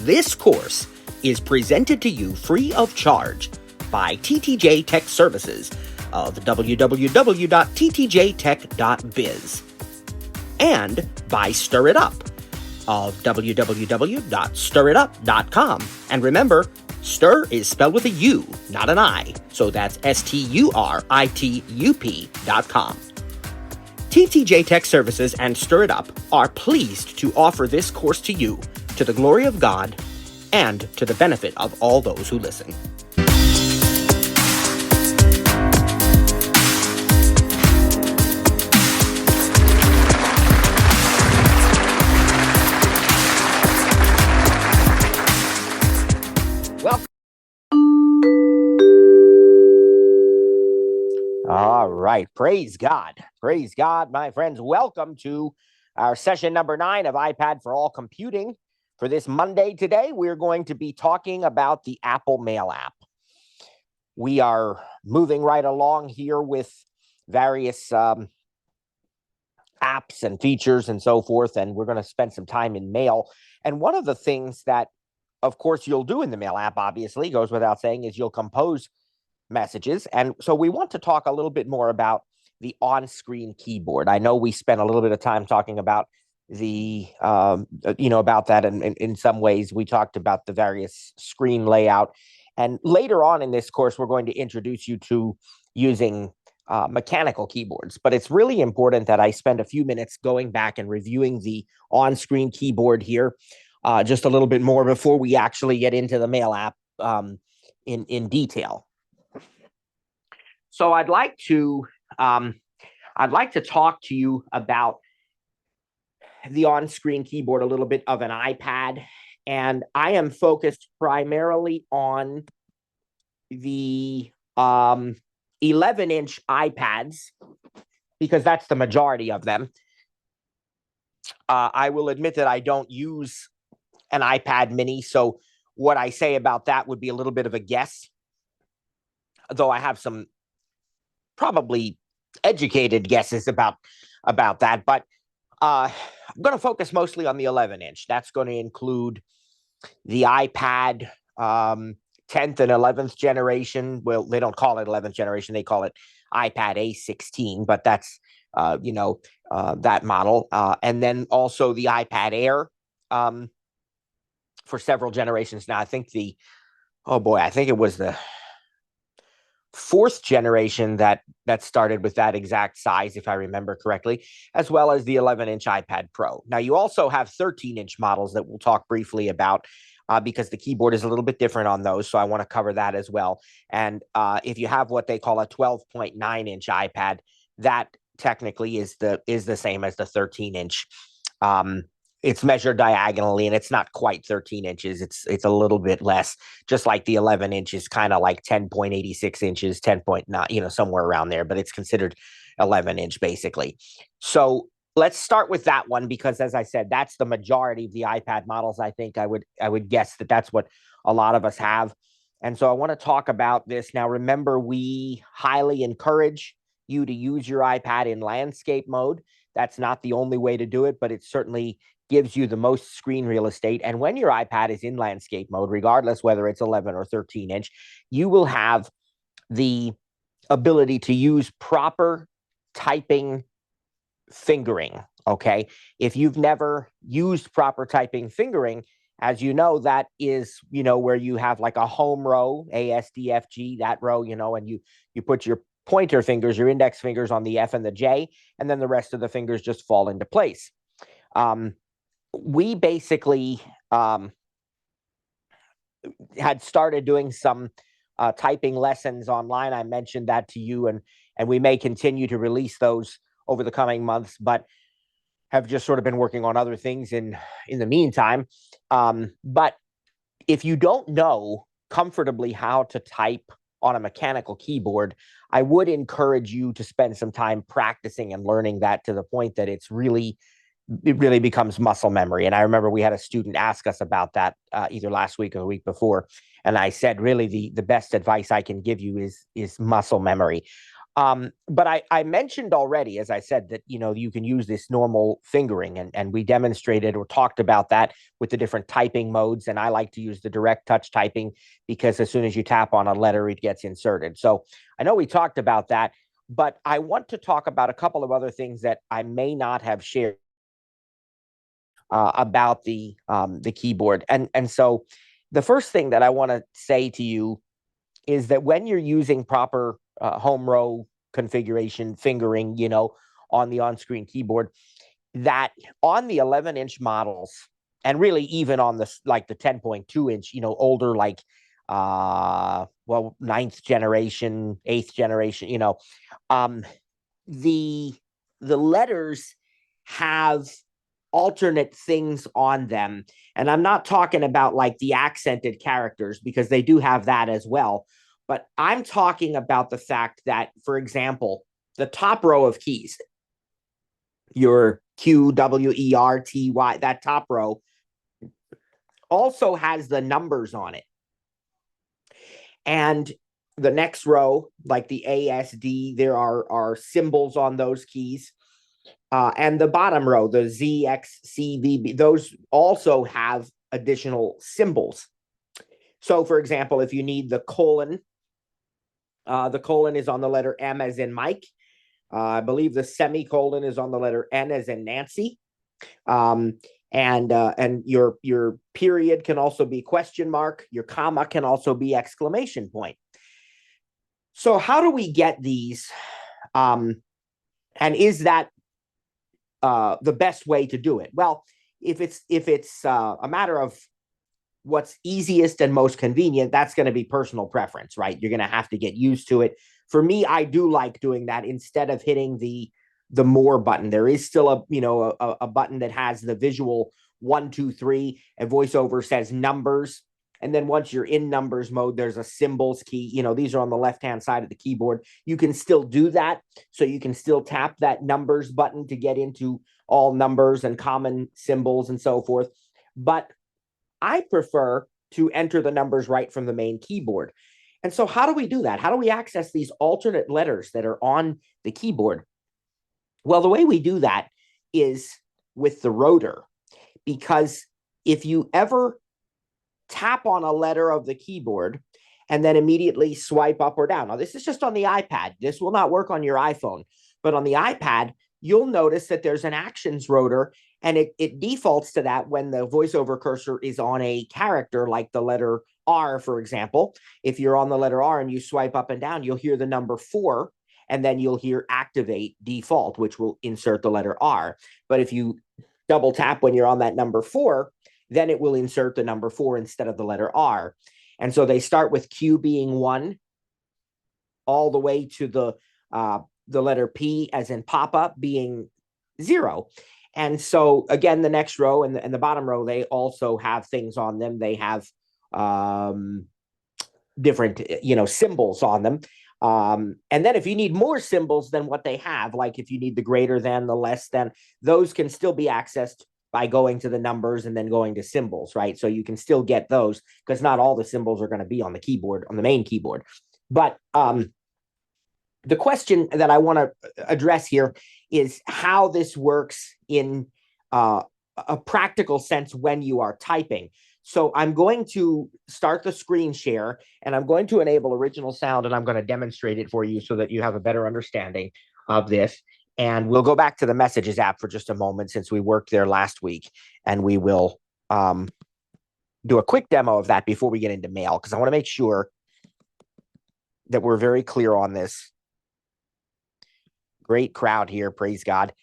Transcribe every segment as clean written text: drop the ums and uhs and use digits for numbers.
This course is presented to you free of charge by TTJ Tech Services of www.ttjtech.biz and by Stir It Up of www.stiritup.com. And remember, stir is spelled with a U, not an I, so that's STURITUP.com. TTJ Tech Services and Stir It Up are pleased to offer this course to you to the glory of God and to the benefit of all those who listen. All right. Praise God. Praise God, my friends. Welcome to our session number 9 of iPad for All Computing. For this Monday today, we're going to be talking about the Apple Mail app. We are moving right along here with various apps and features and so forth, and we're going to spend some time in Mail. And one of the things that, of course, you'll do in the Mail app, obviously, goes without saying, is you'll compose messages. And so we want to talk a little bit more about the on-screen keyboard. I know we spent a little bit of time talking about the, about that. And in some ways, we talked about the various screen layout. And later on in this course, we're going to introduce you to using mechanical keyboards. But it's really important that I spend a few minutes going back and reviewing the on-screen keyboard here just a little bit more before we actually get into the Mail app in detail. So I'd like to talk to you about the on-screen keyboard, a little bit of an iPad, and I am focused primarily on the 11-inch iPads because that's the majority of them. I will admit that I don't use an iPad mini, so what I say about that would be a little bit of a guess, though I have some probably educated guesses about that, but I'm going to focus mostly on the 11-inch. That's going to include the iPad 10th and 11th generation. Well, they don't call it 11th generation; they call it iPad A16, but that's that model, and then also the iPad Air for several generations now. I think it was the 4th generation that started with that exact size, if I remember correctly, as well as the 11-inch iPad Pro. Now, you also have 13-inch models that we'll talk briefly about because the keyboard is a little bit different on those, so I want to cover that as well. And if you have what they call a 12.9-inch iPad, that technically is the same as the 13-inch. It's measured diagonally, and it's not quite 13 inches. It's a little bit less, just like the 11 inches, kind of like 10.86 inches, 10.9, somewhere around there, but it's considered 11-inch basically. So let's start with that one because, as I said, that's the majority of the iPad models. I think I would guess that that's what a lot of us have. And so I want to talk about this. Now, remember, we highly encourage you to use your iPad in landscape mode. That's not the only way to do it, but it certainly gives you the most screen real estate. And when your iPad is in landscape mode, regardless whether it's 11 or 13-inch, you will have the ability to use proper typing fingering, okay? If you've never used proper typing fingering, as you know, that is, where you have like a home row, A, S, D, F, G, that row, and you put your pointer fingers, your index fingers on the F and the J, and then the rest of the fingers just fall into place. We basically had started doing some typing lessons online. I mentioned that to you, and we may continue to release those over the coming months, but have just sort of been working on other things in the meantime. But if you don't know comfortably how to type on a mechanical keyboard, I would encourage you to spend some time practicing and learning that to the point that it really becomes muscle memory. And I remember we had a student ask us about that either last week or the week before. And I said, really, the best advice I can give you is muscle memory. But I mentioned already, as I said, that you can use this normal fingering, and we demonstrated or talked about that with the different typing modes. And I like to use the direct touch typing because as soon as you tap on a letter, it gets inserted. So I know we talked about that, but I want to talk about a couple of other things that I may not have shared about the keyboard. And so the first thing that I want to say to you is that when you're using proper home row configuration fingering, on the on-screen keyboard, that on the 11-inch models, and really even on the 10.2-inch, older, like ninth generation, eighth generation, um, the the letters have alternate things on them. And I'm not talking about like the accented characters, because they do have that as well. But I'm talking about the fact that, for example, the top row of keys, your Q, W, E, R, T, Y, that top row also has the numbers on it. And the next row, like the A, S, D, there are symbols on those keys. And the bottom row, the Z, X, C, V, B, those also have additional symbols. So, for example, if you need the colon is on the letter M as in Mike. I believe the semicolon is on the letter N as in Nancy. And your period can also be question mark. Your comma can also be exclamation point. So how do we get these? And is that the best way to do it? Well, if it's a matter of what's easiest and most convenient, that's going to be personal preference, right? You're going to have to get used to it. For me, I do like doing that instead of hitting the more button. There is still a button that has the visual 1, 2, 3. A voiceover says numbers. And then once you're in numbers mode, there's a symbols key. These are on the left-hand side of the keyboard. You can still do that. So you can still tap that numbers button to get into all numbers and common symbols and so forth. But I prefer to enter the numbers right from the main keyboard. And so how do we do that? How do we access these alternate letters that are on the keyboard? Well, the way we do that is with the rotor, because if you ever tap on a letter of the keyboard and then immediately swipe up or down. Now, this is just on the iPad. This will not work on your iPhone. But on the iPad, you'll notice that there's an actions rotor, and it defaults to that when the voiceover cursor is on a character like the letter R, for example. If you're on the letter R and you swipe up and down, you'll hear the number 4, and then you'll hear activate default, which will insert the letter R. But if you double tap when you're on that number 4, then it will insert the number 4 instead of the letter R. And so they start with Q being 1 all the way to the letter P as in Papa being 0. And so again, the next row and the bottom row, they also have things on them. They have different, symbols on them. And then if you need more symbols than what they have, like if you need the greater than, the less than, those can still be accessed by going to the numbers and then going to symbols, right? So you can still get those, because not all the symbols are going to be on the keyboard, on the main keyboard. But the question that I want to address here is how this works in a practical sense when you are typing. So I'm going to start the screen share, and I'm going to enable original sound, and I'm going to demonstrate it for you so that you have a better understanding of this. And we'll go back to the messages app for just a moment, since we worked there last week, and we will do a quick demo of that before we get into mail, because I want to make sure that we're very clear on this. Great crowd here, praise God.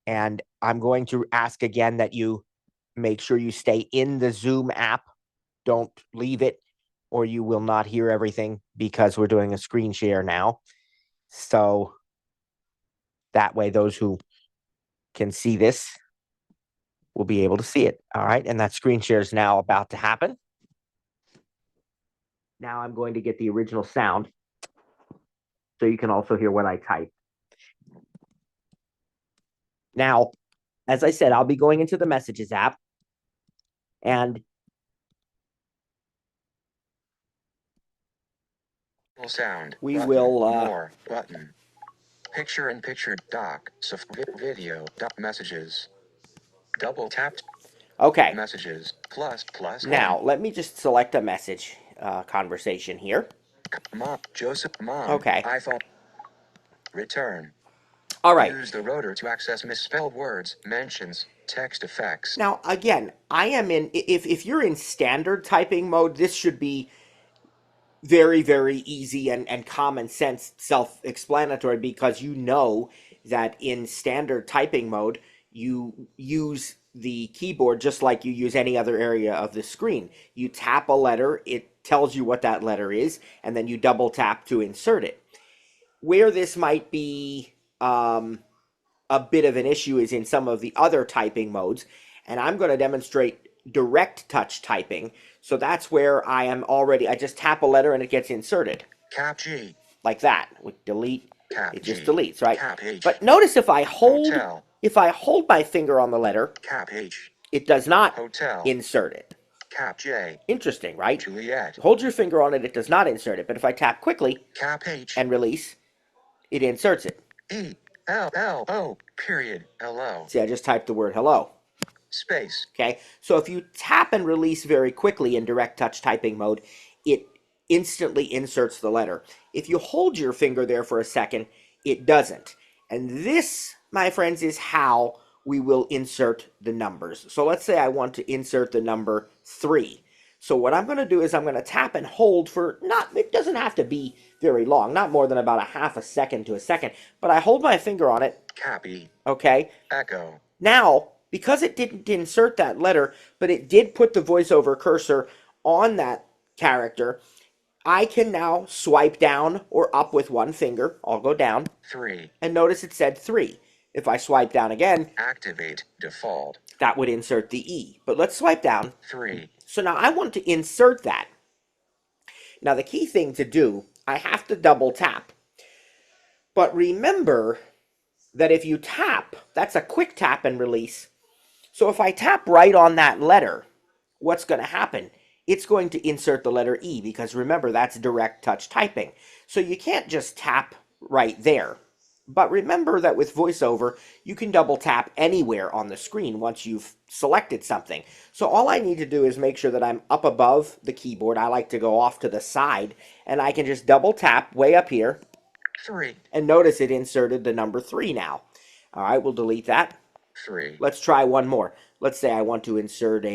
And I'm going to ask again that you make sure you stay in the Zoom app. Don't leave it, or you will not hear everything, because we're doing a screen share now. So that way, those who can see this will be able to see it. All right. And that screen share is now about to happen. Now I'm going to get the original sound so you can also hear what I type. Now, as I said, I'll be going into the messages app, and sound we button, will more button. Picture in picture doc. Video doc messages. Double tapped. Okay. Messages. Plus. Now, let me just select a message conversation here. Mom. Joseph. Mom. Okay. iPhone. Return. All right. Use the rotor to access misspelled words, mentions, text effects. Now, again, I am in, if you're in standard typing mode, this should be very, very easy and common sense, self-explanatory, because you know that in standard typing mode, you use the keyboard just like you use any other area of the screen. You tap a letter, it tells you what that letter is, and then you double tap to insert it. Where this might be a bit of an issue is in some of the other typing modes, and I'm going to demonstrate direct touch typing. So that's where I just tap a letter and it gets inserted. Cap G. Like that. With delete, Cap it just G. deletes, right? Cap H. But notice if I hold Hotel. my finger on the letter, Cap H. it does not Hotel. insert it. Cap J. Interesting, right? Juliet. Hold your finger on it, it does not insert it. But if I tap quickly Cap H. and release, it inserts it. E. L-L-O. Period. Hello. See, I just typed the word hello. Space. Okay, so if you tap and release very quickly in direct touch typing mode, it instantly inserts the letter. If you hold your finger there for a second, it doesn't. And this, my friends, is how we will insert the numbers. So let's say I want to insert the number 3. So what I'm going to do is I'm going to tap and hold for it doesn't have to be very long, not more than about a half a second to a second, but I hold my finger on it. Cappy. Okay. Echo. Now, because it didn't insert that letter, but it did put the voiceover cursor on that character, I can now swipe down or up with one finger. I'll go down. 3. And notice it said 3. If I swipe down again, activate default. That would insert the E. But let's swipe down. 3. So now I want to insert that. Now the key thing to do, I have to double tap. But remember that if you tap, that's a quick tap and release. So if I tap right on that letter, what's going to happen? It's going to insert the letter E, because remember, that's direct touch typing. So you can't just tap right there. But remember that with VoiceOver, you can double tap anywhere on the screen once you've selected something. So all I need to do is make sure that I'm up above the keyboard. I like to go off to the side, and I can just double tap way up here. 3. And notice it inserted the number 3 now. All right, we'll delete that. 3. Let's try one more. Let's say I want to insert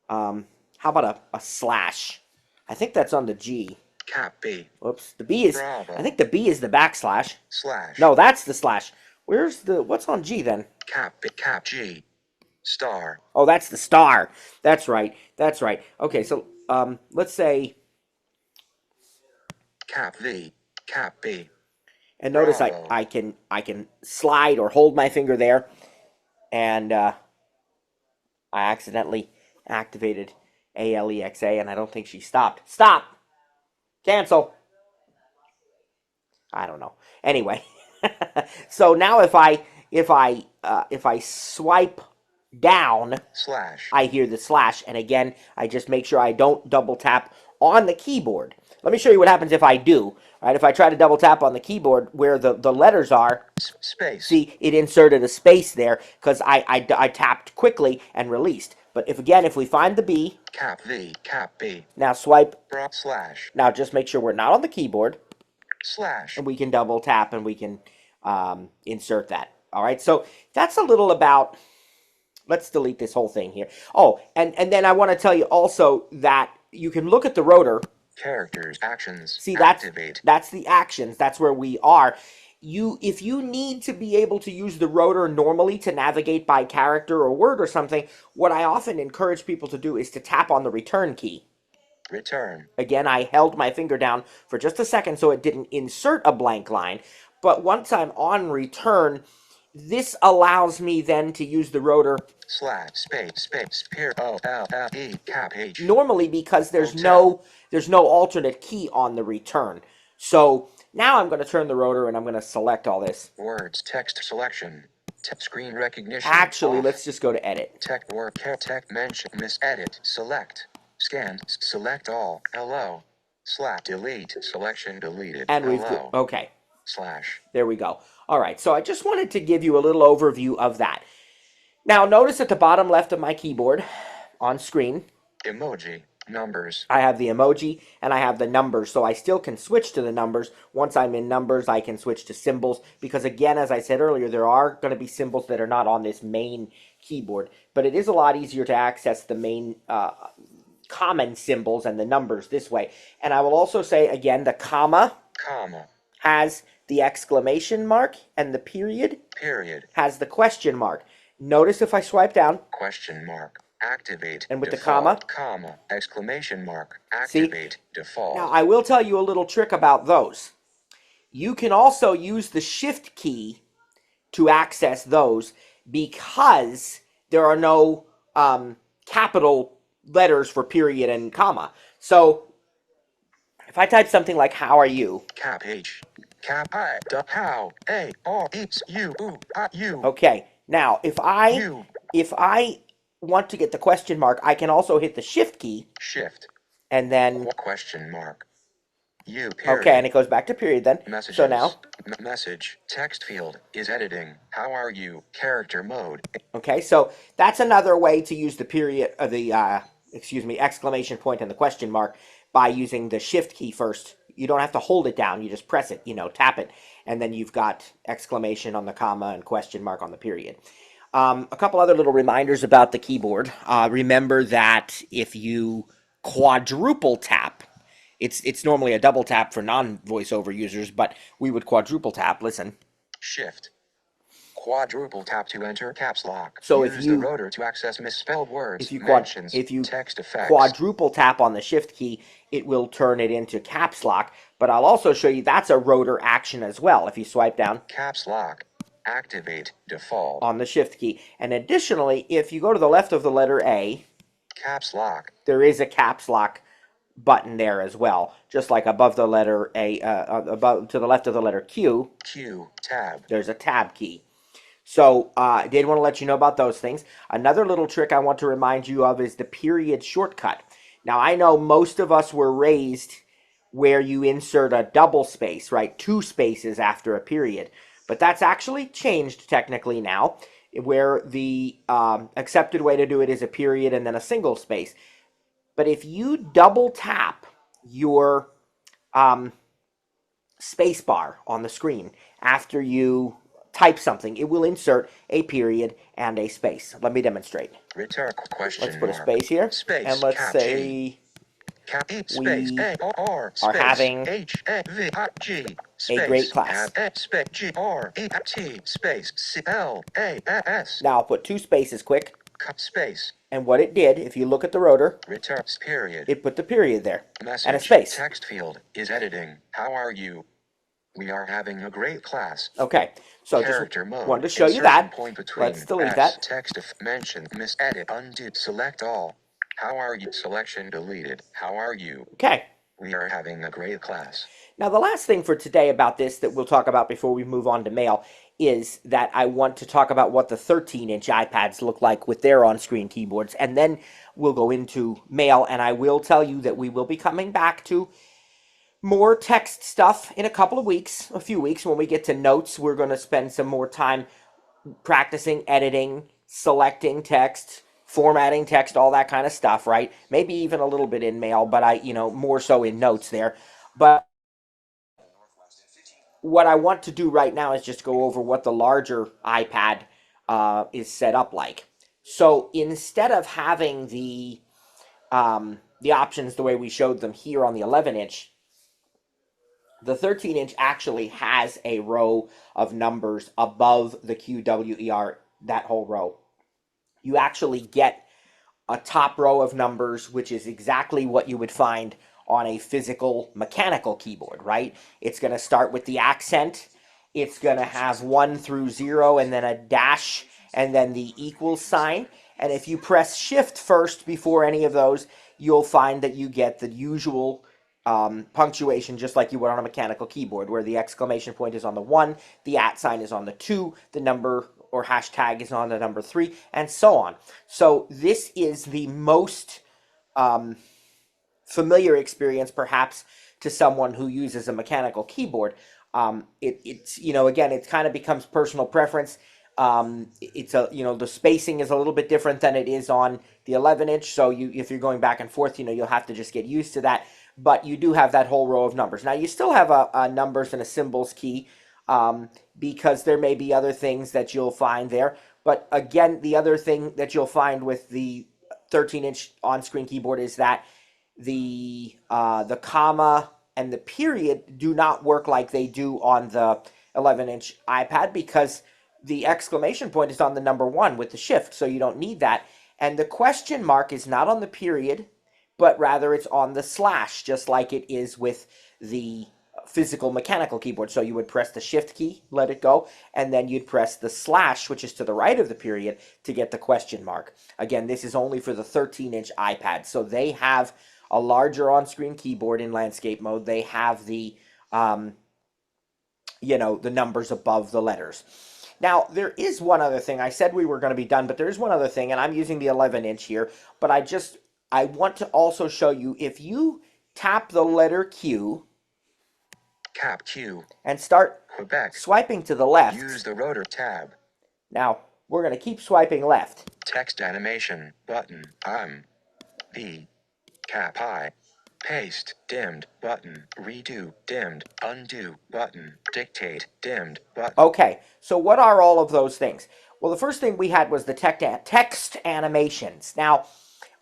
how about a slash? I think that's on the G. Cap B. Whoops, the B is, Bravo. I think the B is the backslash. Slash. No, that's the slash. What's on G then? Cap G. Star. Oh, that's the star. That's right. Okay, so let's say. Cap V. Cap B. And notice Bravo. I can slide or hold my finger there, and I accidentally activated ALEXA, and I don't think she stopped. Stop. Cancel. I don't know. Anyway, so now if I swipe down, slash, I hear the slash, and again, I just make sure I don't double tap on the keyboard. Let me show you what happens if I do. Right? If I try to double tap on the keyboard where the letters are, space. See, it inserted a space there because I tapped quickly and released. But if we find the B, Cap V, Cap B. Now swipe. Slash. Now just make sure we're not on the keyboard. Slash. And we can double tap and we can insert that. All right, so that's a little about. Let's delete this whole thing here. Oh, and then I want to tell you also that you can look at the rotor. Characters, actions. See, activate. That's the actions. That's where we are. If you need to be able to use the rotor normally to navigate by character or word or something, what I often encourage people to do is to tap on the return key. Return. Again, I held my finger down for just a second so it didn't insert a blank line. But once I'm on return, this allows me then to use the rotor slash space pair O-L-L-E cap H. Normally, because there's Hotel. no alternate key on the return. So now I'm going to turn the rotor and I'm going to select all this. Words, text selection, screen recognition. Actually, off. Let's just go to edit. Tech work, tech mention, miss edit, select, scan, select all, hello, slash delete, selection deleted, And hello. okay. slash. There we go. All right, so I just wanted to give you a little overview of that. Now, notice at the bottom left of my keyboard on screen, Emoji, numbers. I have the emoji and I have the numbers, so I still can switch to the numbers. Once I'm in numbers, I can switch to symbols, because again, as I said earlier, there are going to be symbols that are not on this main keyboard, but it is a lot easier to access the main common symbols and the numbers this way. And I will also say, again, the comma has the exclamation mark, and the period has the question mark. Notice if I swipe down, question mark, activate, and with default, the comma, exclamation mark, activate, see? default. Now, I will tell you a little trick about those. You can also use the shift key to access those, because there are no capital letters for period and comma. So if I type something like "how are you," cap H, cap I, how, A, R, H, U, U. Okay, now if I want to get the question mark, I can also hit the shift key. Shift. And then question mark. U, period. Okay, and it goes back to period then. Messages. So now message text field is editing. How are you? Character mode. Okay, so that's another way to use the period, exclamation point and the question mark, by using the shift key first. You don't have to hold it down, you just press it, tap it, and then you've got exclamation on the comma and question mark on the period. A couple other little reminders about the keyboard. Remember that if you quadruple tap, it's normally a double tap for non-voiceover users, but we would quadruple tap. Listen. Shift. Quadruple tap to enter caps lock. So Use the rotor to access misspelled words, if you text effects. quadruple tap on the shift key, it will turn it into caps lock. But I'll also show you that's a rotor action as well. If you swipe down, caps lock, activate, default on the shift key. And additionally, if you go to the left of the letter A, caps lock, there is a caps lock button there as well, just like above the letter A, above to the left of the letter Q, tab. There's a tab key. So I did want to let you know about those things. Another little trick I want to remind you of is the period shortcut. Now, I know most of us were raised where you insert a double space, right? 2 spaces after a period. But that's actually changed technically now, where the accepted way to do it is a period and then a single space. But if you double tap your space bar on the screen after you type something, it will insert a period and a space. Let me demonstrate. Return question. Let's put a space here, and let's say we are having a great class. Now I'll put 2 spaces quick. And what it did, if you look at the rotor, it put the period there. Message, and a space. Text field is editing. How are you? We are having a great class. Okay, so Character just mode. wanted to show you that. Let's delete that. Text if mention, miss edit, undo, select all. How are you? Selection deleted. How are you? Okay. We are having a great class. Now, the last thing for today about this that we'll talk about before we move on to mail is that I want to talk about what the 13-inch iPads look like with their on-screen keyboards, and then we'll go into mail, and I will tell you that we will be coming back to more text stuff in a couple of weeks, a few weeks. When we get to notes, we're going to spend some more time practicing editing, selecting text, formatting text, all that kind of stuff, right? Maybe even a little bit in mail, but more so in notes there. But what I want to do right now is just go over what the larger iPad is set up like. So instead of having the options the way we showed them here on the 11-inch, the 13-inch actually has a row of numbers above the QWER, that whole row. You actually get a top row of numbers, which is exactly what you would find on a physical mechanical keyboard, right? It's going to start with the accent. It's going to have 1 through 0 and then a dash and then the equals sign. And if you press Shift first before any of those, you'll find that you get the usual punctuation, just like you would on a mechanical keyboard, where the exclamation point is on the 1, the @ sign is on the 2, the number or hashtag is on the number 3, and so on. So this is the most familiar experience, perhaps, to someone who uses a mechanical keyboard. It's again, it kind of becomes personal preference. It's a the spacing is a little bit different than it is on the 11 inch. So if you're going back and forth, you'll have to just get used to that. But you do have that whole row of numbers. Now you still have a numbers and a symbols key, because there may be other things that you'll find there. But again, the other thing that you'll find with the 13-inch on-screen keyboard is that the comma and the period do not work like they do on the 11-inch iPad, because the exclamation point is on the number one with the shift, so you don't need that. And the question mark is not on the period, but rather it's on the slash, just like it is with the physical mechanical keyboard. So you would press the shift key, let it go, and then you'd press the slash, which is to the right of the period, to get the question mark. Again, this is only for the 13-inch iPad. So they have a larger on-screen keyboard in landscape mode. They have the the numbers above the letters. Now, there is one other thing. I said we were going to be done, but there is one other thing, and I'm using the 11-inch here, but I want to also show you, if you tap the letter Q Cap Q. and start Quebec. swiping to the left. Use the rotor tab. Now, we're going to keep swiping left. Text animation button. The cap I. Paste dimmed button. Redo dimmed. Undo button. Dictate dimmed button. Okay, so what are all of those things? Well, the first thing we had was the text animations. Now,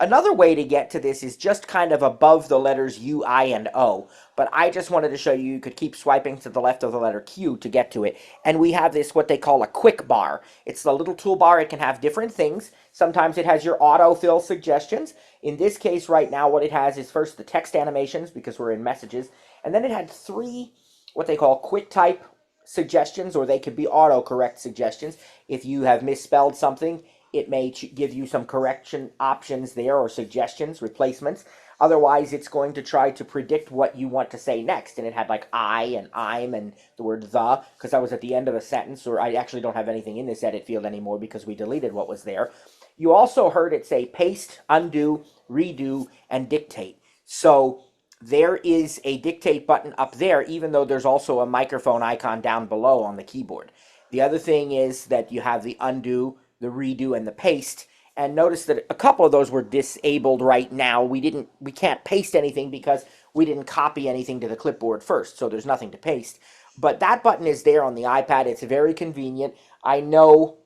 another way to get to this is just kind of above the letters U, I, and O, but I just wanted to show you could keep swiping to the left of the letter Q to get to it. And we have this, what they call a quick bar. It's the little toolbar. It can have different things. Sometimes it has your autofill suggestions. In this case right now, what it has is first the text animations, because we're in messages, and then it had three what they call quick type suggestions, or they could be autocorrect suggestions. If you have misspelled something, it may give you some correction options there, or suggestions, replacements. Otherwise, it's going to try to predict what you want to say next. And it had like I and I'm and the word the, because that was at the end of a sentence, or I actually don't have anything in this edit field anymore because we deleted what was there. You also heard it say paste, undo, redo, and dictate. So there is a dictate button up there, even though there's also a microphone icon down below on the keyboard. The other thing is that you have the undo, the redo, and the paste. And notice that a couple of those were disabled right now. We can't paste anything because we didn't copy anything to the clipboard first, so there's nothing to paste. But that button is there on the iPad. It's very convenient. I know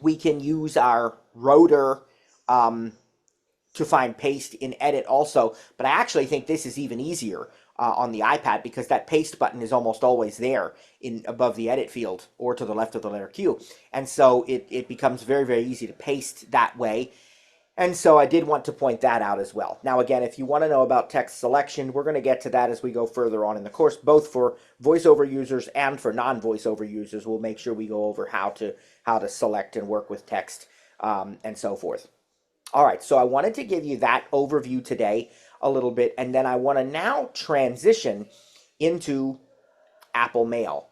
we can use our rotor to find paste in edit also, but I actually think this is even easier on the iPad, because that paste button is almost always there in above the edit field or to the left of the letter Q, and so it becomes very, very easy to paste that way. And so I did want to point that out as well. Now again, if you want to know about text selection, we're going to get to that as we go further on in the course, both for voiceover users and for non-voiceover users. We'll make sure we go over how to select and work with text, and so forth. All right, so I wanted to give you that overview today a little bit, and then I want to now transition into Apple Mail.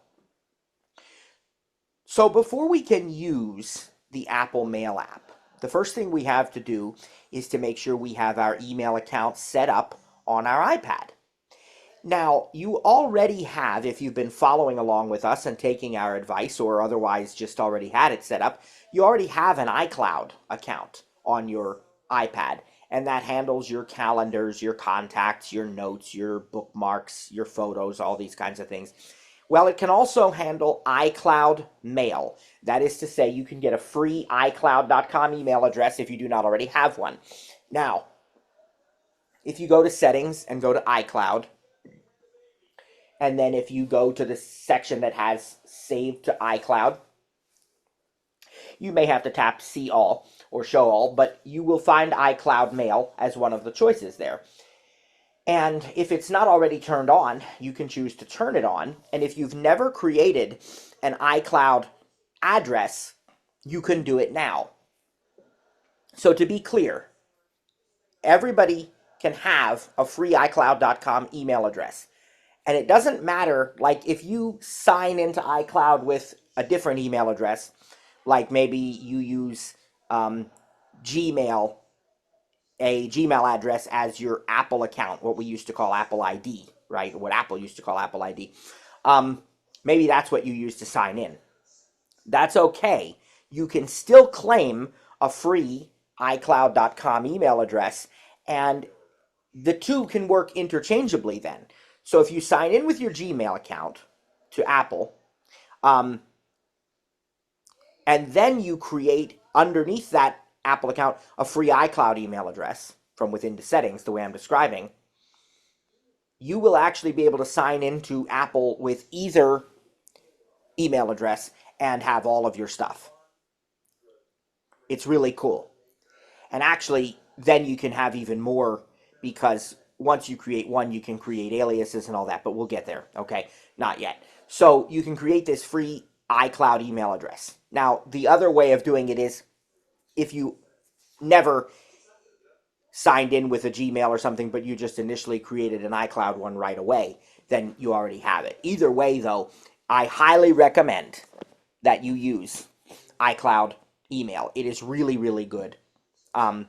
So before we can use the Apple Mail app, the first thing we have to do is to make sure we have our email account set up on our iPad. Now, you already have, if you've been following along with us and taking our advice, or otherwise just already had it set up, you already have an iCloud account on your iPad, and that handles your calendars, your contacts, your notes, your bookmarks, your photos, all these kinds of things. Well, it can also handle iCloud Mail. That is to say, you can get a free iCloud.com email address if you do not already have one. Now, if you go to Settings and go to iCloud, and then if you go to the section that has Saved to iCloud, you may have to tap See All or Show All, but you will find iCloud Mail as one of the choices there. And if it's not already turned on, you can choose to turn it on. And if you've never created an iCloud address, you can do it now. So to be clear, everybody can have a free iCloud.com email address. And it doesn't matter, like if you sign into iCloud with a different email address, like maybe you use Gmail, a Gmail address as your Apple account, what we used to call Apple ID, right? What Apple used to call Apple ID. maybe that's what you use to sign in. That's okay. You can still claim a free iCloud.com email address, and the two can work interchangeably then. So if you sign in with your Gmail account to Apple, um, and then you create underneath that Apple account a free iCloud email address from within the settings, the way I'm describing, you will actually be able to sign into Apple with either email address and have all of your stuff. It's really cool. And actually, then you can have even more, because once you create one, you can create aliases and all that, but we'll get there, okay? Not yet. So you can create this free iCloud email address. Now, the other way of doing it is if you never signed in with a Gmail or something, but you just initially created an iCloud one right away, then you already have it. Either way, though, I highly recommend that you use iCloud email. It is really, really good. Um,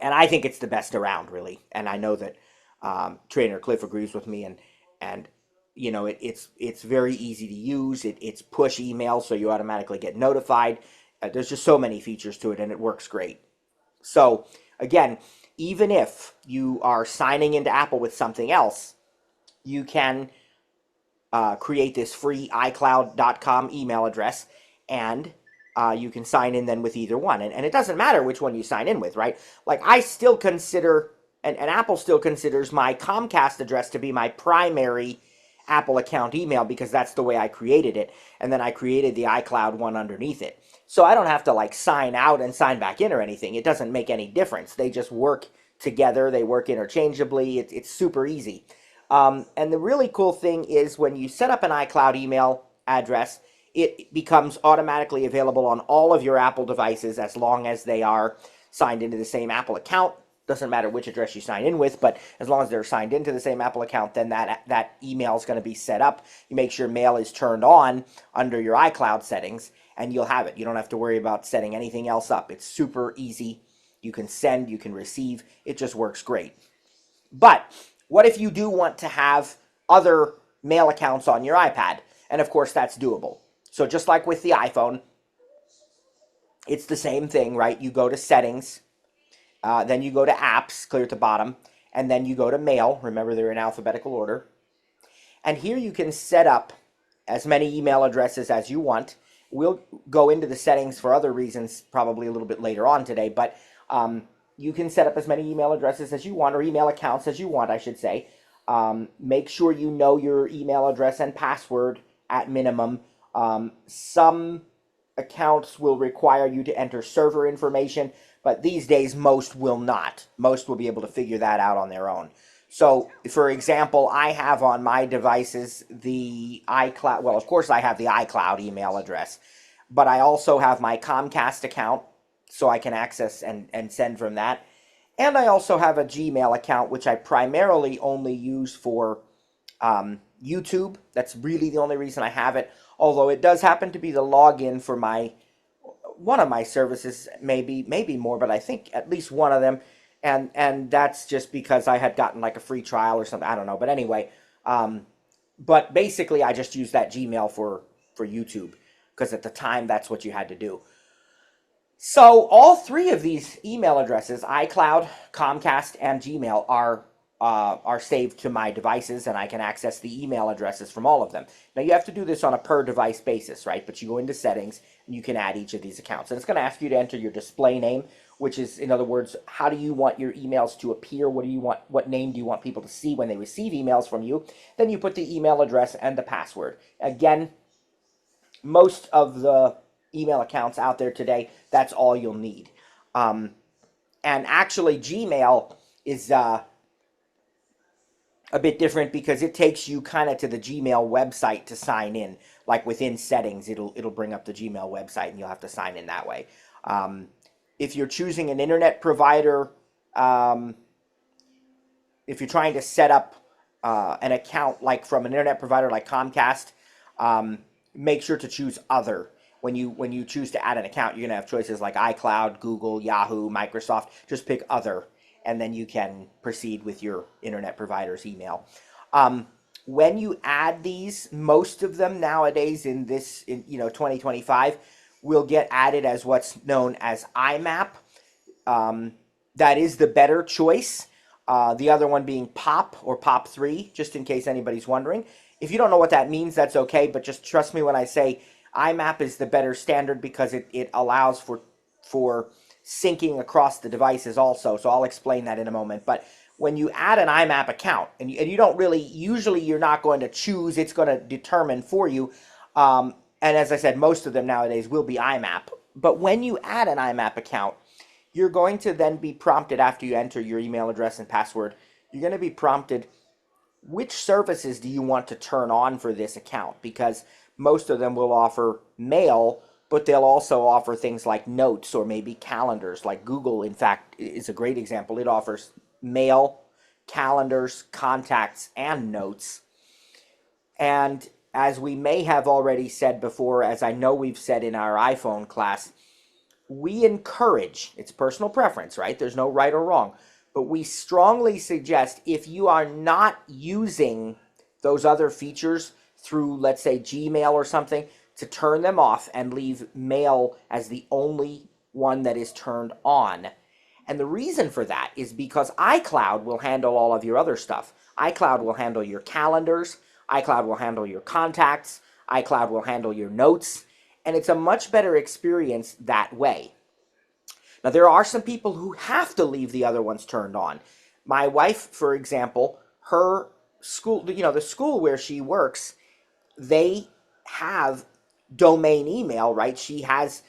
and I think it's the best around, really. And I know that Trainer Cliff agrees with me, and you know it's very easy to use. It's push email, so you automatically get notified. There's just so many features to it, and it works great. So again, even if you are signing into Apple with something else, you can create this free iCloud.com email address, and you can sign in then with either one. And it doesn't matter which one you sign in with, right? Like I still consider, and Apple still considers my Comcast address to be my primary Apple account email, because that's the way I created it. And then I created the iCloud one underneath it. So I don't have to like sign out and sign back in or anything. It doesn't make any difference. They just work together. They work interchangeably. It's super easy. And the really cool thing is when you set up an iCloud email address, it becomes automatically available on all of your Apple devices as long as they are signed into the same Apple account. Doesn't matter which address you sign in with, but as long as they're signed into the same Apple account, then that email is going to be set up. You make sure mail is turned on under your iCloud settings, and you'll have it. You don't have to worry about setting anything else up. It's super easy. You can send, you can receive. It just works great. But what if you do want to have other mail accounts on your iPad? And of course, that's doable. So just like with the iPhone, it's the same thing, right? You go to settings, then you go to apps, clear at the bottom, and then you go to mail. Remember, they're in alphabetical order. And here you can set up as many email addresses as you want. We'll go into the settings for other reasons probably a little bit later on today, but you can set up as many email addresses as you want, or email accounts as you want, I should say. Make sure you know your email address and password at minimum. Some accounts will require you to enter server information, but these days most will not. Most will be able to figure that out on their own. So, for example, I have on my devices the iCloud. Well, of course, I have the iCloud email address, but I also have my Comcast account, so I can access and send from that. And I also have a Gmail account, which I primarily only use for YouTube. That's really the only reason I have it. Although it does happen to be the login for one of my services, maybe more, but I think at least one of them. And that's just because I had gotten like a free trial or something. I don't know. But anyway, but basically I just use that Gmail for YouTube, because at the time that's what you had to do. So all three of these email addresses, iCloud, Comcast, and Gmail, are saved to my devices, and I can access the email addresses from all of them. Now you have to do this on a per device basis, right? But you go into settings and you can add each of these accounts. And it's going to ask you to enter your display name, which is, in other words, how do you want your emails to appear? What name do you want people to see when they receive emails from you? Then you put the email address and the password. Again, most of the email accounts out there today, that's all you'll need. And actually, Gmail is a bit different, because it takes you kind of to the Gmail website to sign in. Like within settings, it'll bring up the Gmail website, and you'll have to sign in that way. If you're choosing an internet provider, if you're trying to set up an account like from an internet provider like Comcast, make sure to choose other. When you choose to add an account, you're going to have choices like iCloud, Google, Yahoo, Microsoft. Just pick other, and then you can proceed with your internet provider's email. when you add these, most of them nowadays in 2025 will get added as what's known as IMAP. Um, that is the better choice. The other one being POP or POP 3, just in case anybody's wondering. If you don't know what that means, that's okay, but just trust me when I say IMAP is the better standard because it allows for syncing across the devices also. So I'll explain that in a moment. But when you add an IMAP account, and you don't really, usually you're not going to choose, it's going to determine for you. And as I said, most of them nowadays will be IMAP. But when you add an IMAP account, you're going to then be prompted after you enter your email address and password. You're going to be prompted which services do you want to turn on for this account, because most of them will offer mail, but they'll also offer things like notes or maybe calendars. Like Google, in fact, is a great example. It offers mail, calendars, contacts, and notes. And as we may have already said before, as I know we've said in our iPhone class, we encourage, it's personal preference, right? There's no right or wrong, but we strongly suggest if you are not using those other features through, let's say, Gmail or something, to turn them off and leave mail as the only one that is turned on. And the reason for that is because iCloud will handle all of your other stuff. iCloud will handle your calendars, iCloud will handle your contacts, iCloud will handle your notes, and it's a much better experience that way. Now, there are some people who have to leave the other ones turned on. My wife, for example, her school, the school where she works, they have domain email, right? She has,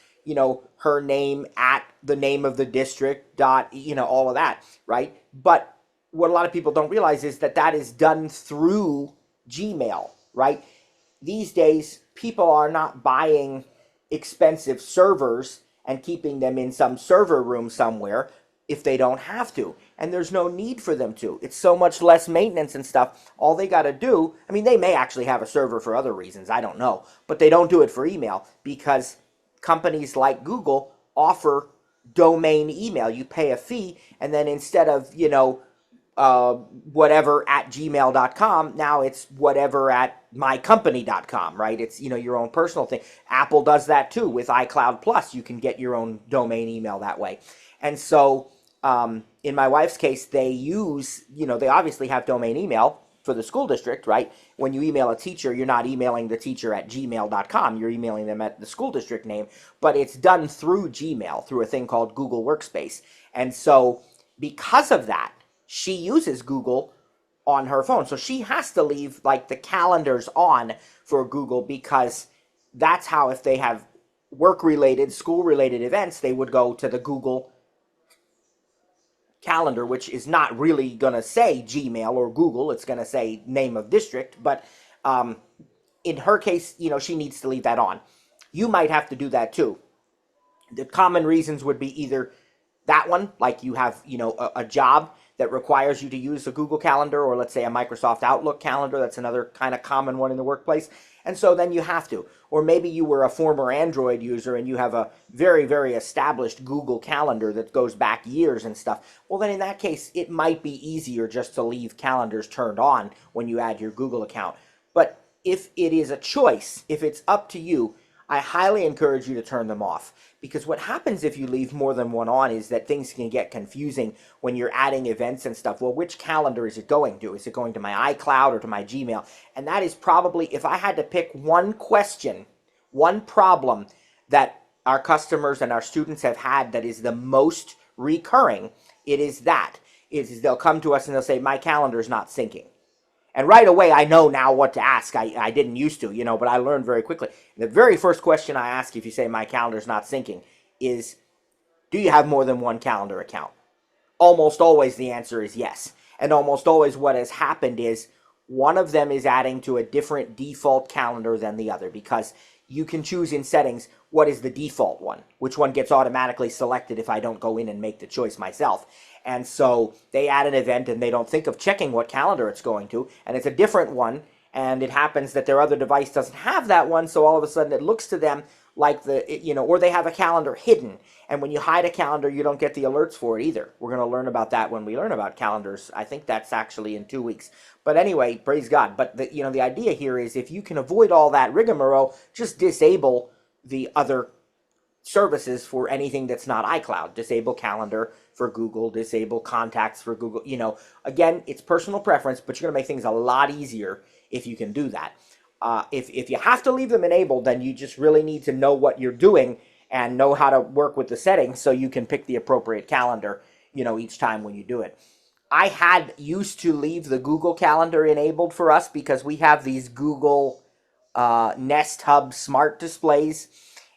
her name at the name of the district, dot, all of that, right? But what a lot of people don't realize is that that is done through Gmail, right? These days, people are not buying expensive servers and keeping them in some server room somewhere if they don't have to. And there's no need for them to. It's so much less maintenance and stuff. All they got to do, I mean, they may actually have a server for other reasons, I don't know, but they don't do it for email because companies like Google offer domain email. You pay a fee, and then instead of, whatever at gmail.com, now it's whatever at mycompany.com, right? It's, your own personal thing. Apple does that too with iCloud Plus. You can get your own domain email that way. And so in my wife's case, they use, they obviously have domain email for the school district, right? When you email a teacher, you're not emailing the teacher at gmail.com. You're emailing them at the school district name, but it's done through Gmail, through a thing called Google Workspace. And so because of that, she uses Google on her phone. So she has to leave like the calendars on for Google because that's how, if they have work-related, school-related events, they would go to the Google calendar, which is not really going to say Gmail or Google. It's going to say name of district. But in her case, she needs to leave that on. You might have to do that too. The common reasons would be either that one, like you have, a job that requires you to use a Google Calendar, or let's say a Microsoft Outlook calendar. That's another kind of common one in the workplace. And so then you have to. Or maybe you were a former Android user and you have a very, very established Google Calendar that goes back years and stuff. Well, then in that case, it might be easier just to leave calendars turned on when you add your Google account. But if it is a choice, if it's up to you, I highly encourage you to turn them off, because what happens if you leave more than one on is that things can get confusing when you're adding events and stuff. Well, which calendar is it going to? Is it going to my iCloud or to my Gmail? And that is probably, if I had to pick one question, one problem that our customers and our students have had that is the most recurring, it is that. It is they'll come to us and they'll say, my calendar is not syncing. And right away, I know now what to ask. I didn't used to, but I learned very quickly. The very first question I ask if you say my calendar's not syncing is, do you have more than one calendar account? Almost always the answer is yes. And almost always what has happened is one of them is adding to a different default calendar than the other, because you can choose in settings what is the default one, which one gets automatically selected if I don't go in and make the choice myself. And so they add an event and they don't think of checking what calendar it's going to, and it's a different one, and it happens that their other device doesn't have that one, so all of a sudden it looks to them like or they have a calendar hidden. And when you hide a calendar, you don't get the alerts for it either. We're going to learn about that when we learn about calendars. I think that's actually in 2 weeks. But anyway, praise God. But the idea here is if you can avoid all that rigmarole, just disable the other services for anything that's not iCloud. Disable calendar for Google, disable contacts for Google. Again, it's personal preference, but you're going to make things a lot easier if you can do that. If you have to leave them enabled, then you just really need to know what you're doing and know how to work with the settings so you can pick the appropriate calendar, each time when you do it. I had used to leave the Google Calendar enabled for us because we have these Google Nest Hub smart displays,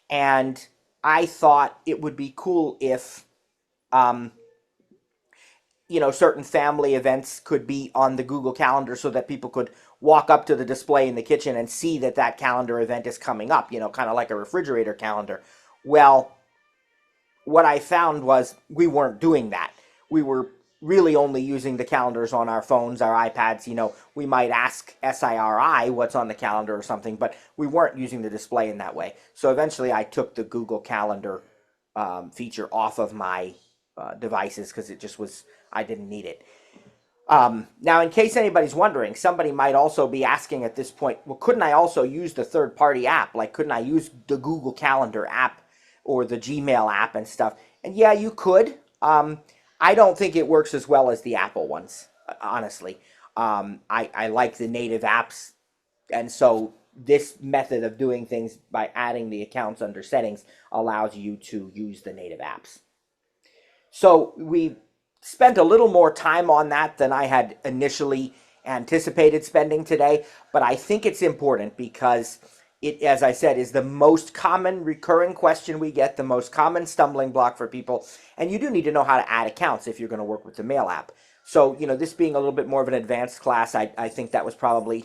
and I thought it would be cool if um, certain family events could be on the Google Calendar so that people could walk up to the display in the kitchen and see that calendar event is coming up, kind of like a refrigerator calendar. Well, what I found was we weren't doing that. We were really only using the calendars on our phones, our iPads. We might ask SIRI what's on the calendar or something, but we weren't using the display in that way. So eventually I took the Google Calendar feature off of my devices because I didn't need it. Now, in case anybody's wondering, somebody might also be asking at this point, well, couldn't I also use the third-party app? Like, couldn't I use the Google Calendar app or the Gmail app and stuff? And yeah, you could. I don't think it works as well as the Apple ones, honestly. I like the native apps, and so this method of doing things by adding the accounts under settings allows you to use the native apps. So we spent a little more time on that than I had initially anticipated spending today, but I think it's important because it, as I said, is the most common recurring question we get, the most common stumbling block for people, and you do need to know how to add accounts if you're going to work with the Mail app. So, this being a little bit more of an advanced class, I think that was probably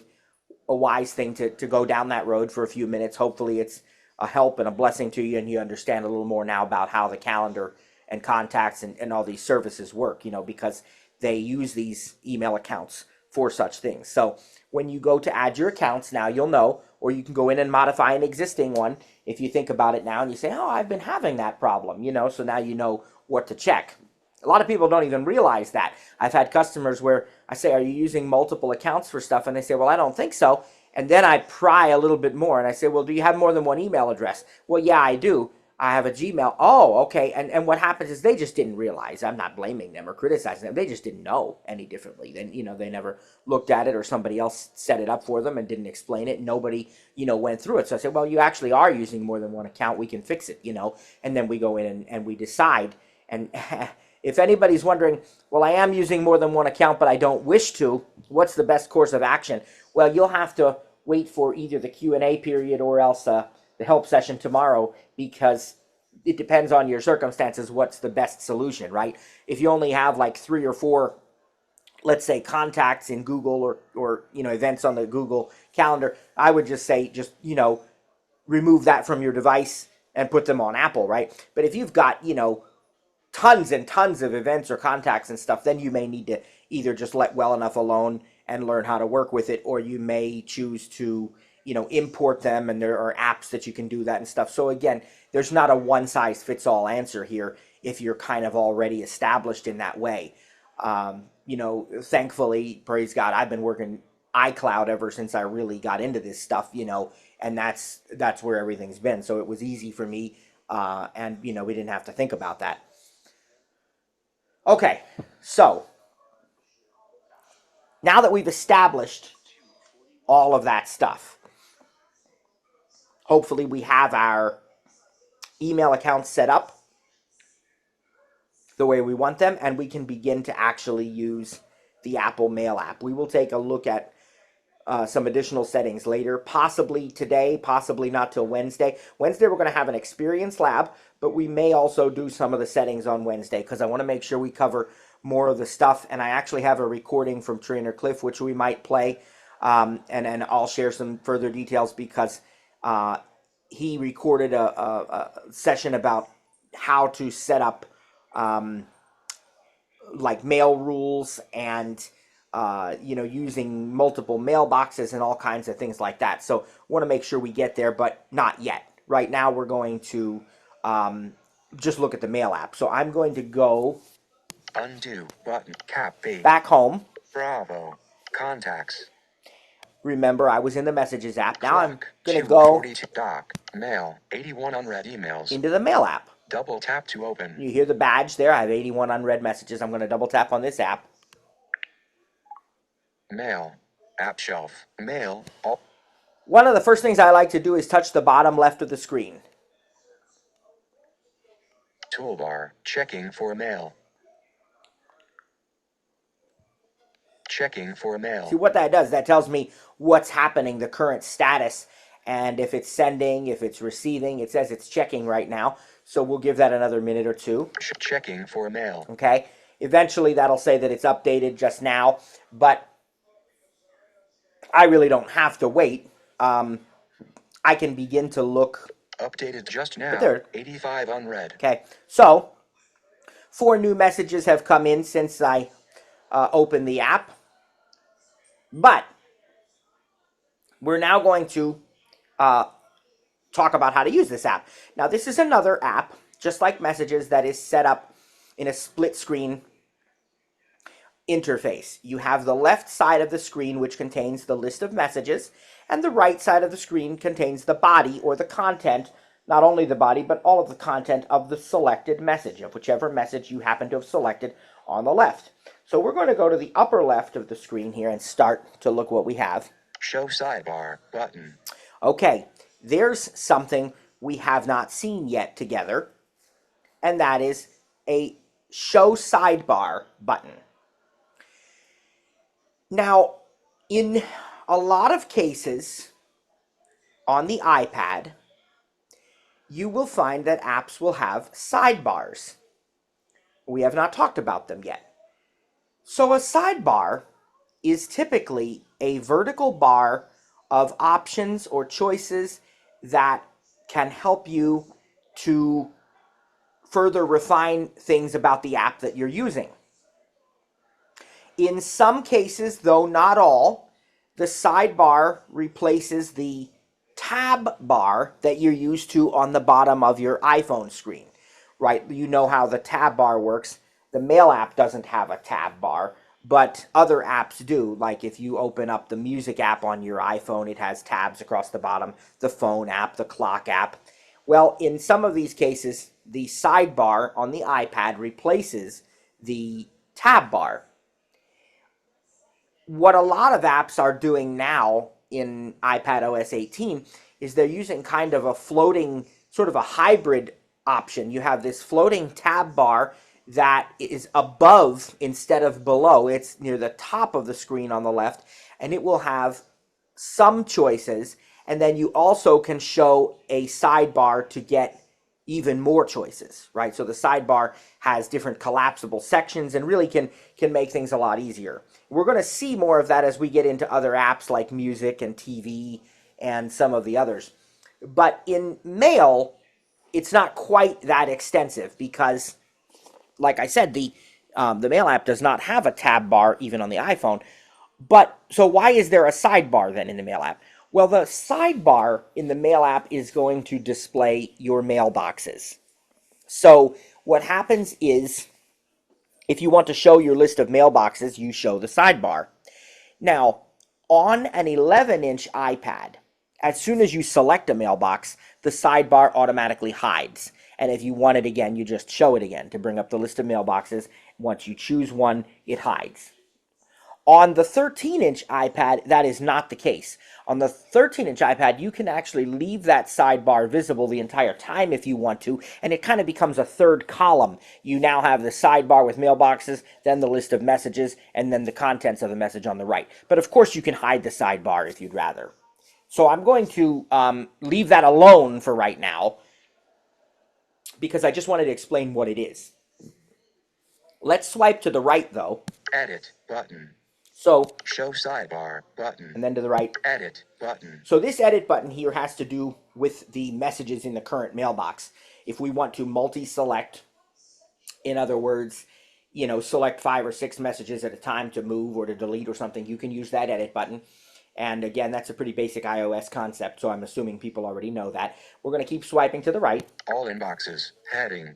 a wise thing to go down that road for a few minutes. Hopefully it's a help and a blessing to you, and you understand a little more now about how the calendar and contacts and all these services work, because they use these email accounts for such things. So when you go to add your accounts now, you'll know, or you can go in and modify an existing one if you think about it now and you say, oh, I've been having that problem, so now you know what to check. A lot of people don't even realize that. I've had customers where I say, are you using multiple accounts for stuff? And they say, well, I don't think so. And then I pry a little bit more and I say, well, do you have more than one email address? Well, yeah, I do. I have a Gmail. Oh, okay. And what happens is they just didn't realize. I'm not blaming them or criticizing them. They just didn't know any differently. Then, they never looked at it, or somebody else set it up for them and didn't explain it. Nobody, went through it. So I said, well, you actually are using more than one account. We can fix it, and then we go in and we decide. And if anybody's wondering, well, I am using more than one account, but I don't wish to, what's the best course of action? Well, you'll have to wait for either the Q&A period or else the help session tomorrow, because it depends on your circumstances what's the best solution, right? If you only have like 3 or 4, let's say, contacts in Google or events on the Google Calendar, I would just say remove that from your device and put them on Apple, right? But if you've got tons and tons of events or contacts and stuff, then you may need to either just let well enough alone and learn how to work with it, or you may choose to import them, and there are apps that you can do that and stuff. So again, there's not a one-size-fits-all answer here if you're kind of already established in that way. Thankfully, praise God, I've been working iCloud ever since I really got into this stuff, and that's where everything's been. So it was easy for me, and we didn't have to think about that. Okay, so now that we've established all of that stuff, hopefully we have our email accounts set up the way we want them, and we can begin to actually use the Apple Mail app. We will take a look at some additional settings later, possibly today, possibly not till Wednesday. Wednesday we're going to have an experience lab, but we may also do some of the settings on Wednesday because I want to make sure we cover more of the stuff. And I actually have a recording from Trainer Cliff, which we might play, and I'll share some further details because he recorded a session about how to set up like mail rules and using multiple mailboxes and all kinds of things like that. So want to make sure we get there, but not yet. right now we're going to just look at the Mail app. So I'm going to go Undo button. Cap B. back home. Bravo. Contacts. Remember, I was in the Messages app. Now I'm Clock. going to go 2:42. Doc. Mail. 81 unread emails. into the Mail app. Double tap to open. You hear the badge there. I have 81 unread messages. I'm going to double tap on this app. Mail. App shelf. Mail. All. One of the first things I like to do is touch the bottom left of the screen. Toolbar. Checking for mail. Checking for mail. See what that does? That tells me what's happening, the current status, and if it's sending, if it's receiving. It says it's checking right now, so we'll give that another minute or two. Checking for mail. Okay. Eventually, that'll say that it's updated just now, but I really don't have to wait. I can begin to look. Updated just now. There. 85 unread. Okay. So 4 new messages have come in since I opened the app. But we're now going to talk about how to use this app. Now, this is another app, just like Messages, that is set up in a split screen interface. You have the left side of the screen, which contains the list of messages, and the right side of the screen contains the body or the content, not only the body, but all of the content of the selected message, of whichever message you happen to have selected on the left. So we're going to go to the upper left of the screen here and start to look what we have. Show sidebar button. Okay, there's something we have not seen yet together, and that is a show sidebar button. Now, in a lot of cases on the iPad, you will find that apps will have sidebars. We have not talked about them yet. So a sidebar is typically a vertical bar of options or choices that can help you to further refine things about the app that you're using. In some cases, though not all, the sidebar replaces the tab bar that you're used to on the bottom of your iPhone screen, right? You know how the tab bar works. The Mail app doesn't have a tab bar, but other apps do. Like if you open up the Music app on your iPhone, it has tabs across the bottom, the Phone app, the Clock app. Well, in some of these cases, the sidebar on the iPad replaces the tab bar. What a lot of apps are doing now in iPad OS 18 is they're using kind of a floating, sort of a hybrid option. You have this floating tab bar that is above instead of below. It's near the top of the screen on the left, and it will have some choices, and then you also can show a sidebar to get even more choices, right? So the sidebar has different collapsible sections and really can make things a lot easier. We're going to see more of that as we get into other apps like music and TV and some of the others. But in Mail, it's not quite that extensive because, like I said, the Mail app does not have a tab bar even on the iPhone. But so why is there a sidebar then in the Mail app? Well, the sidebar in the Mail app is going to display your mailboxes. So what happens is, if you want to show your list of mailboxes, you show the sidebar. Now, on an 11-inch iPad, as soon as you select a mailbox, the sidebar automatically hides. And if you want it again, you just show it again to bring up the list of mailboxes. Once you choose one, it hides. On the 13-inch iPad, that is not the case. On the 13-inch iPad, you can actually leave that sidebar visible the entire time if you want to, and it kind of becomes a third column. You now have the sidebar with mailboxes, then the list of messages, and then the contents of the message on the right. But of course, you can hide the sidebar if you'd rather. So I'm going to leave that alone for right now, because I just wanted to explain what it is. Let's swipe to the right, though. Edit button. So, Show sidebar button. and then to the right. Edit button. So this edit button here has to do with the messages in the current mailbox. If we want to multi-select, in other words, select 5 or 6 messages at a time to move or to delete or something, you can use that edit button. And again, that's a pretty basic iOS concept, so I'm assuming people already know that. We're going to keep swiping to the right. All inboxes. Heading.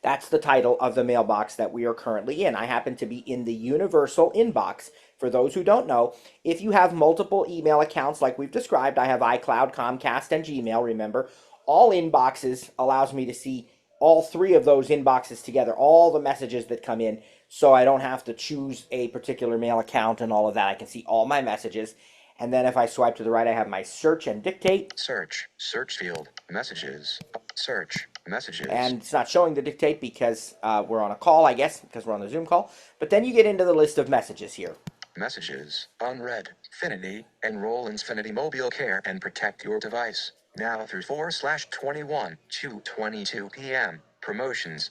That's the title of the mailbox that we are currently in. I happen to be in the universal inbox. For those who don't know, if you have multiple email accounts like we've described, I have iCloud, Comcast, and Gmail, remember, all inboxes allows me to see all three of those inboxes together, all the messages that come in, so I don't have to choose a particular mail account and all of that. I can see all my messages. And then if I swipe to the right, I have my search and dictate. Search. Search field. Messages. Search. Messages. And it's not showing the dictate because we're on a call, I guess, because we're on the Zoom call. But then you get into the list of messages here. Messages. Unread. Finity. Enroll in Finity Mobile Care and protect your device. Now through 4/21 2:22 p.m. Promotions.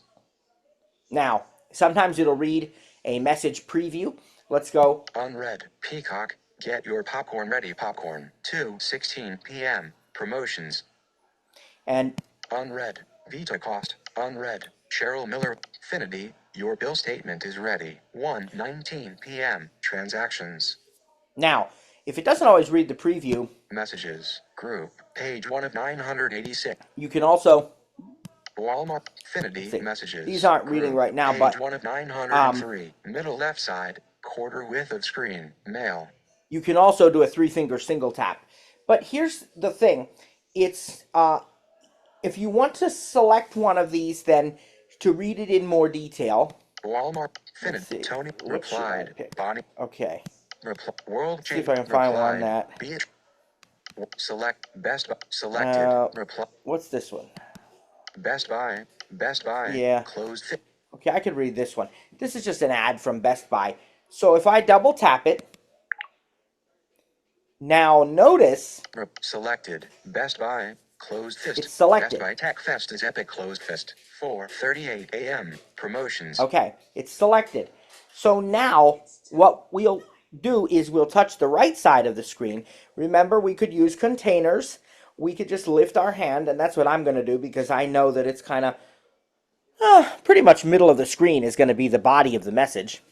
Now, sometimes it'll read a message preview. Let's go. Unread. Peacock. Get your popcorn ready. Popcorn. 2:16 p.m. Promotions. And Unread. Vita cost. Unread. Cheryl Miller. Finity. Your bill statement is ready. 1:19 p.m. Transactions. now, if it doesn't always read the preview, Messages. Group. Page 1 of 986. you can also Walmart. Finity. Messages. these aren't reading Group. right now, Page but 1 of 903. Middle left side. Quarter width of screen. Mail. you can also do a three-finger single tap. But here's the thing. It's if you want to select one of these, then to read it in more detail. Walmart. Let's see. Finity. Tony What should I replied. pick? Bonnie. Okay. World See if I can find one that. Beach. Select Best Buy. Selected. Reply. What's this one? Best Buy. Best Buy. Yeah. Closed. Okay, I could read this one. This is just an ad from Best Buy. So if I double tap it, now notice Selected. Best Buy. Closed fist. It's selected. Best Buy Tech Fest is epic closed fist. 4:38 a.m. Promotions. Okay, it's selected. So now what we'll do is we'll touch the right side of the screen. Remember, we could use containers. We could just lift our hand, and that's what I'm going to do because I know that it's kind of pretty much middle of the screen is going to be the body of the message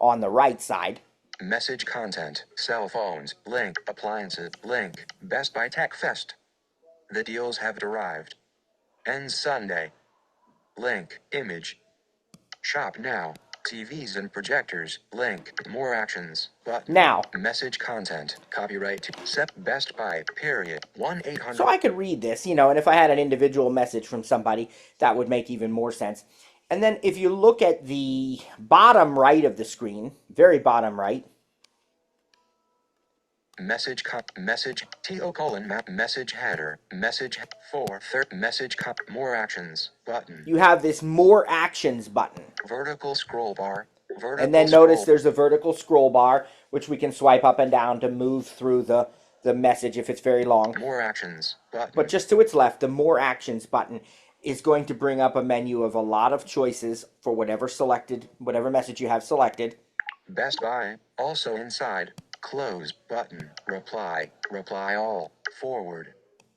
on the right side. Message content. Cell phones. Link. Appliances. Link. Best Buy Tech Fest. The deals have arrived. Ends Sunday. Link. Image. Shop now. TVs and projectors. Link. More actions. Button. Now, Message content. Copyright. Set Best Buy. Period. 1-800. so I could read this, and if I had an individual message from somebody, that would make even more sense. And then if you look at the bottom right of the screen, very bottom right, Message message map message header message 4 message more actions button. you have this More Actions button. Vertical scroll bar. Vertical And then notice there's a vertical scroll bar, which we can swipe up and down to move through the message if it's very long. More actions button. But just to its left, the More Actions button is going to bring up a menu of a lot of choices for whatever message you have selected. Best Buy. Also inside. Close button. Reply. Reply all. Forward.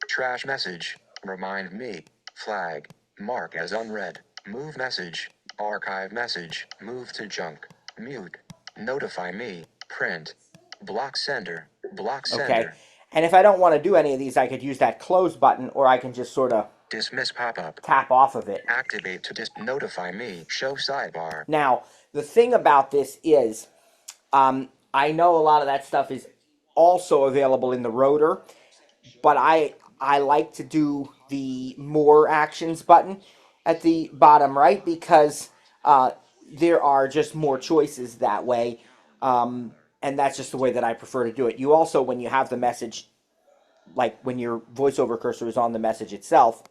Trash message. Remind me. Flag. Mark as unread. Move message. Archive message. Move to junk. Mute. Notify me. Print. Block sender. Block sender. Okay. And if I don't want to do any of these, I could use that close button, or I can just sort of Dismiss pop-up. tap off of it. Activate to notify me. Show sidebar. Now, the thing about this is, I know a lot of that stuff is also available in the rotor, but I like to do the More Actions button at the bottom right because there are just more choices that way, and that's just the way that I prefer to do it. You also, when you have the message, like when your voiceover cursor is on the message itself,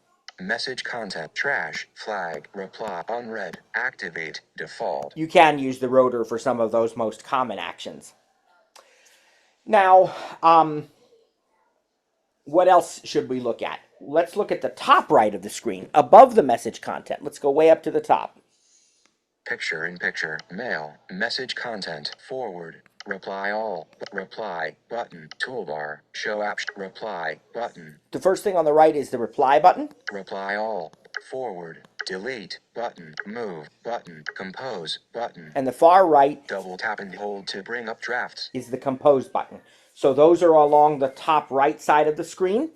Message content. Trash. Flag. Reply. Unread. Activate. Default. you can use the rotor for some of those most common actions. Now, what else should we look at? Let's look at the top right of the screen, above the message content. Let's go way up to the top. Picture in picture. Mail. Message content. Forward. Reply all. Reply. Button. Toolbar. Show app. Reply. Button. The first thing on the right is the reply button. Reply all. Forward. Delete. Button. Move. Button. Compose. Button. And the far right Double tap and hold to bring up drafts. is the compose button. So those are along the top right side of the screen.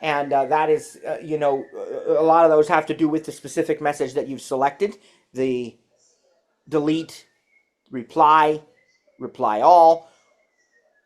And that is, a lot of those have to do with the specific message that you've selected. The delete, reply, reply all.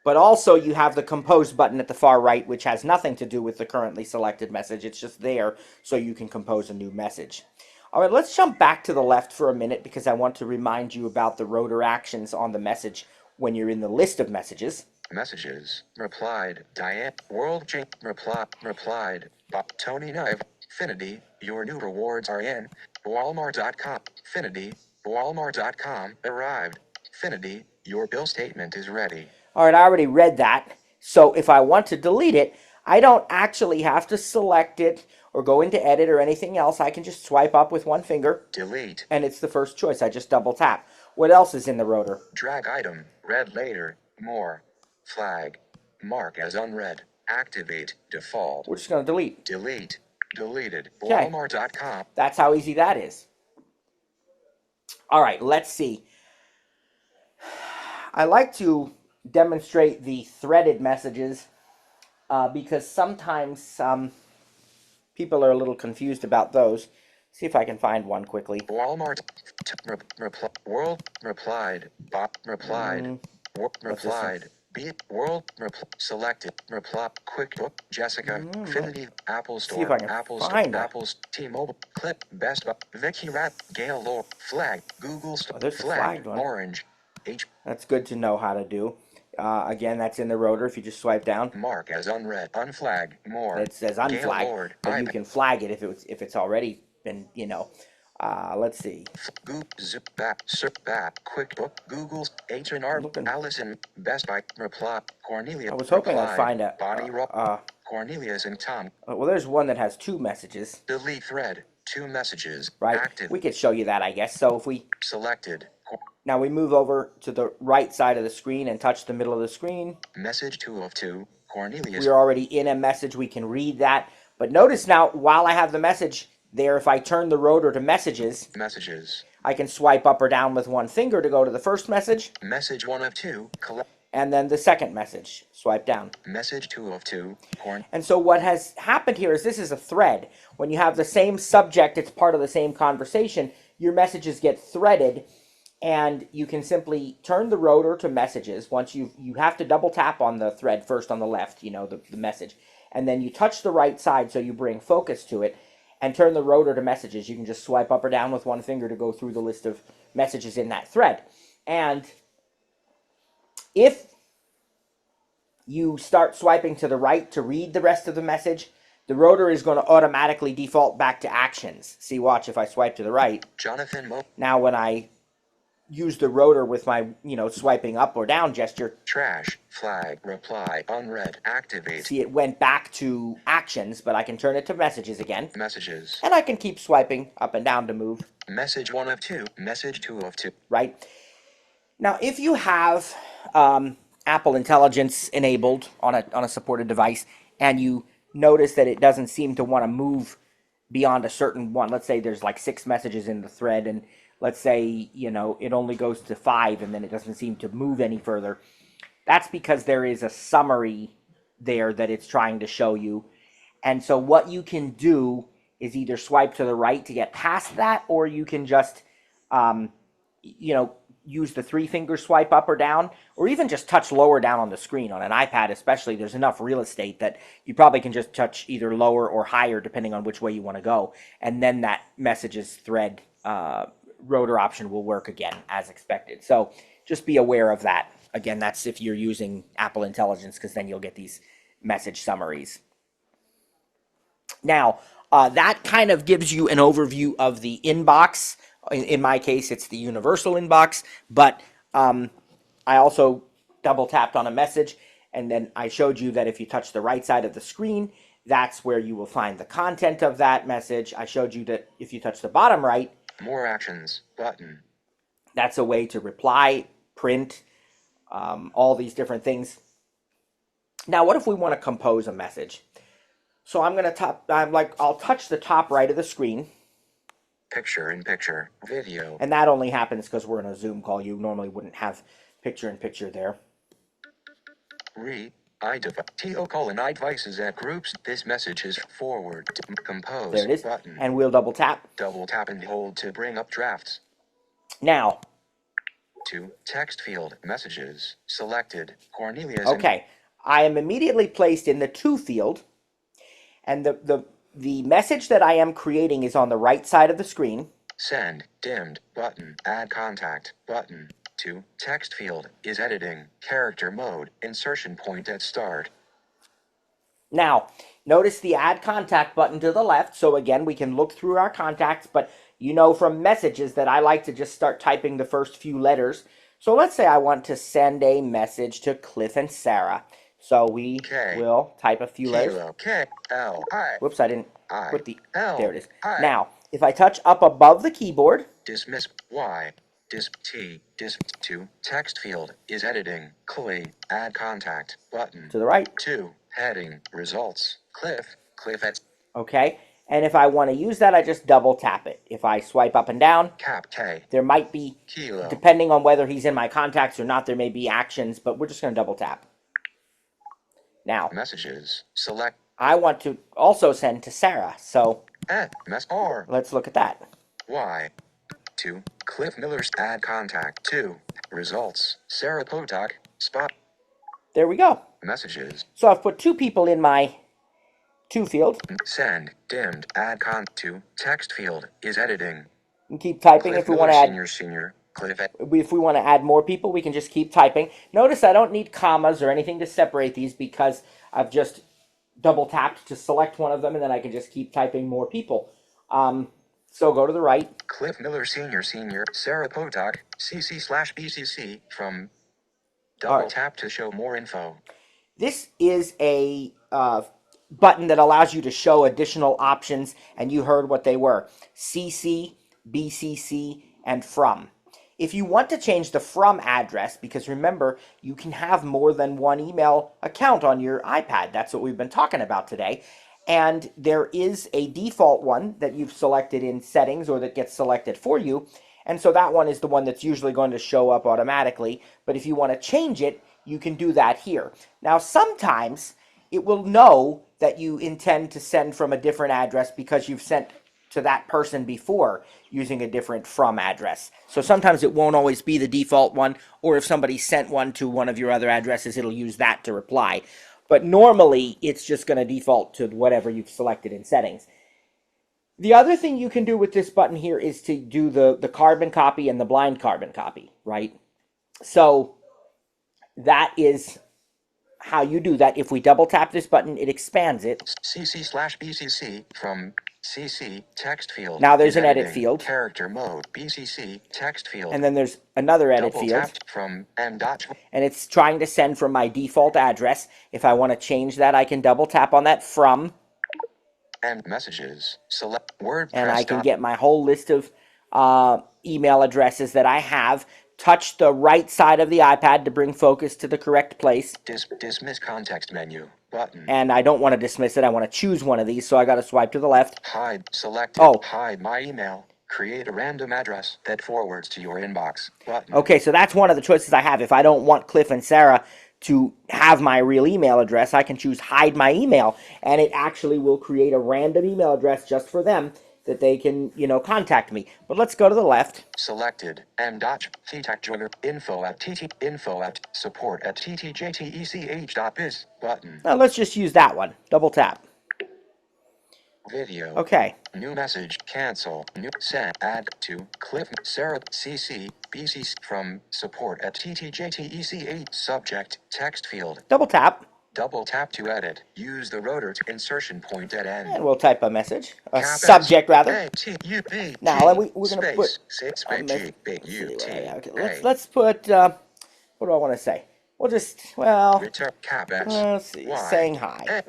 But also you have the compose button at the far right, which has nothing to do with the currently selected message. It's just there so you can compose a new message. All right, let's jump back to the left for a minute because I want to remind you about the rotor actions on the message when you're in the list of messages. Messages. Replied. Diane. World J. Replied. Tony Knive. Finity. Your new rewards are in. Walmart.com. Finity. Walmart.com. Arrived. Finity. Your bill statement is ready. All right, I already read that. So if I want to delete it, I don't actually have to select it or go into edit or anything else. I can just swipe up with one finger. Delete. And it's the first choice. I just double tap. What else is in the rotor? Drag item. Read later. More. Flag. Mark as unread. Activate. Default. We're just going to delete. Delete. Deleted. Okay. Walmart.com. That's how easy that is. All right, let's see. I like to demonstrate the threaded messages because sometimes people are a little confused about those. See if I can find one quickly. Walmart. World. Replied. Replied. Replied. World. Selected. Reply. QuickBook. Jessica. Finity. Apple Store. See if I can Apple find Store. it. Apple's. T-Mobile. Clip. Best Buy. Vicky Rat. Gail Lore. Flag. Google Store. There's the Flag. flagged one. Orange. H. That's good to know how to do. Again, that's in the rotor if you just swipe down. Mark as unread. Unflag. More. It says Gail unflag, Lord. but you can flag it if it's already been, let's see. Zip back, QuickBook, Google's H&R, Allison, Best Buy, Reply, Cornelia. I was hoping I'd find a Bonnie, Cornelius and Tom. Well, there's one that has two messages. Delete thread, 2 messages. Right. Active. We could show you that, I guess. So if we selected. Now we move over to the right side of the screen and touch the middle of the screen. Message 2 of 2. Cornelius. We're already in a message. We can read that. But notice now, while I have the message there, if I turn the rotor to messages, I can swipe up or down with one finger to go to the first message. Message 1 of 2. And then the second message. Swipe down. Message 2 of 2. And so what has happened here is this is a thread. When you have the same subject, it's part of the same conversation, your messages get threaded. And you can simply turn the rotor to messages. Once you have to double tap on the thread first on the left, the message. And then you touch the right side so you bring focus to it and turn the rotor to messages. You can just swipe up or down with one finger to go through the list of messages in that thread. And if you start swiping to the right to read the rest of the message, the rotor is going to automatically default back to actions. See, watch, if I swipe to the right. Jonathan Mo. Now when I use the rotor with my, swiping up or down gesture. Trash, flag, reply, unread, activate. See, it went back to actions, but I can turn it to messages again. Messages. And I can keep swiping up and down to move. Message 1 of 2, message 2 of 2. Right. Now, if you have Apple Intelligence enabled on a supported device, and you notice that it doesn't seem to want to move beyond a certain one, let's say there's like 6 messages in the thread, and let's say, it only goes to 5 and then it doesn't seem to move any further. That's because there is a summary there that it's trying to show you. And so what you can do is either swipe to the right to get past that, or you can just, use the 3-finger swipe up or down, or even just touch lower down on the screen. On an iPad especially, there's enough real estate that you probably can just touch either lower or higher depending on which way you want to go. And then that messages thread rotor option will work again as expected. So just be aware of that. Again, that's if you're using Apple Intelligence, because then you'll get these message summaries. Now, that kind of gives you an overview of the inbox. In my case, it's the universal inbox, but I also double tapped on a message, and then I showed you that if you touch the right side of the screen, that's where you will find the content of that message. I showed you that if you touch the bottom right, more actions button. That's a way to reply, print, all these different things. Now, what if we want to compose a message? So I'll touch the top right of the screen. Picture in picture, video. And that only happens because we're in a Zoom call. You normally wouldn't have picture in picture there. I devices at groups. This message is forward. Compose. There it is. Button. And we'll double tap. Double tap and hold to bring up drafts. Now. To text field. Messages. Selected. Cornelius. Okay. I am immediately placed in the to field. And the message that I am creating is on the right side of the screen. Send. Dimmed. Button. Add contact. Button. To text field is editing. Character mode. Insertion point at start. Now, notice the add contact button to the left. So again, we can look through our contacts, but you know from messages that I like to just start typing the first few letters. So let's say I want to send a message to Cliff and Sarah. So we will type a few letters. Whoops, I didn't put the... There it is. Now, if I touch up above the keyboard... Dismiss Y. To text field is editing. Add contact button. To the right. To heading results. Cliff at. Okay. And if I want to use that, I just double tap it. If I swipe up and down, Cap K. There might be, depending on whether he's in my contacts or not, there may be actions, but we're just going to double tap. Now, messages. Select. I want to also send to Sarah, so R. Let's look at that. Y. To Cliff Miller's add contact. To results. Sarah Potok. Spot. There we go. Messages. So I've put 2 people in my to field. Send. Dimmed. Add to text field is editing. And keep typing. Cliff if we Miller, want to add senior. Cliff if we want to add more people, we can just keep typing. Notice I don't need commas or anything to separate these because I've just double tapped to select one of them, and then I can just keep typing more people. So go to the right. Cliff Miller senior. Sarah Potok. CC/BCC from. Double tap to show more info. This is a button that allows you to show additional options, and you heard what they were. CC, BCC, and from. If you want to change the from address, because remember, you can have more than one email account on your iPad. That's what we've been talking about today. And there is a default one that you've selected in settings or that gets selected for you. And so that one is the one that's usually going to show up automatically. But if you want to change it, you can do that here. Now, sometimes it will know that you intend to send from a different address because you've sent to that person before using a different from address. So sometimes it won't always be the default one, or if somebody sent one to one of your other addresses, it'll use that to reply. But normally, it's just going to default to whatever you've selected in settings. The other thing you can do with this button here is to do the carbon copy and the blind carbon copy, right? So that is how you do that. If we double tap this button, it expands it. CC/BCC from CC text field. Now there's an edit field. Character mode. BCC text field. And then there's another edit double field. Tapped from M. And it's trying to send from my default address. If I want to change that, I can double tap on that from. And messages. Select WordPress. And I can get my whole list of email addresses that I have. Touch the right side of the iPad to bring focus to the correct place. Dismiss context menu button. And I don't want to dismiss it. I want to choose one of these, so I got to swipe to the left. Hide. Select. Hide my email. Create a random address that forwards to your inbox button. Okay, so that's one of the choices I have. If I don't want Cliff and Sarah to have my real email address, I can choose hide my email, and it actually will create a random email address just for them that they can, contact me. But let's go to the left. Selected. Info at support at ttjtech.biz button. Now let's just use that one. Double tap. Video. Okay. New message. Cancel. New send. Add to Cliff Sarah CC BC from support at ttjtech. Subject. Text field. Double tap. Double tap to edit. Use the rotor to insertion point at end. And we'll type a message. A subject, rather. Now, we're going to put... Let's put... what do I want to say? We'll just, let's see, saying hi.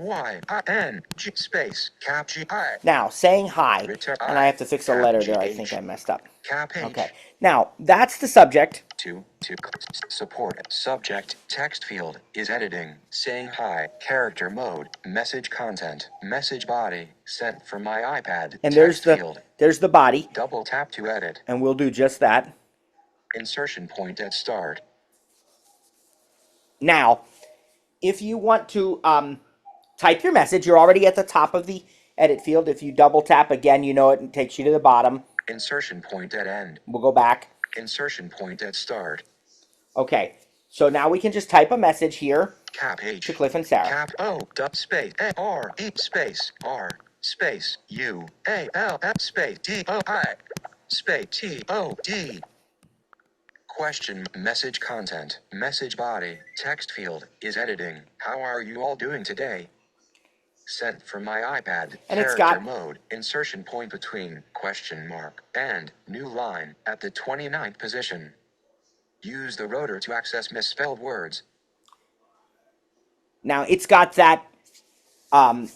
Now, saying hi, and I have to fix a letter there. I think I messed up. Okay. Now, that's the subject. To support subject text field is editing. Saying hi. Character mode. Message content. Message body. Sent from my iPad. And there's the body. Double tap to edit. And we'll do just that. Insertion point at start. Now, if you want to type your message, you're already at the top of the edit field. If you double tap again, you know it takes you to the bottom. Insertion point at end. We'll go back. Insertion point at start. Okay, so now we can just type a message here Cap H. to Cliff and Sarah. Cap O. Dub space A R E space R space U A L F space D O I space T O D. Question message content. Message body. Text field is editing. How are you all doing today? Sent from my iPad. And it's Character got mode. Insertion point between question mark and new line at the 29th position. Use the rotor to access misspelled words. now it's got that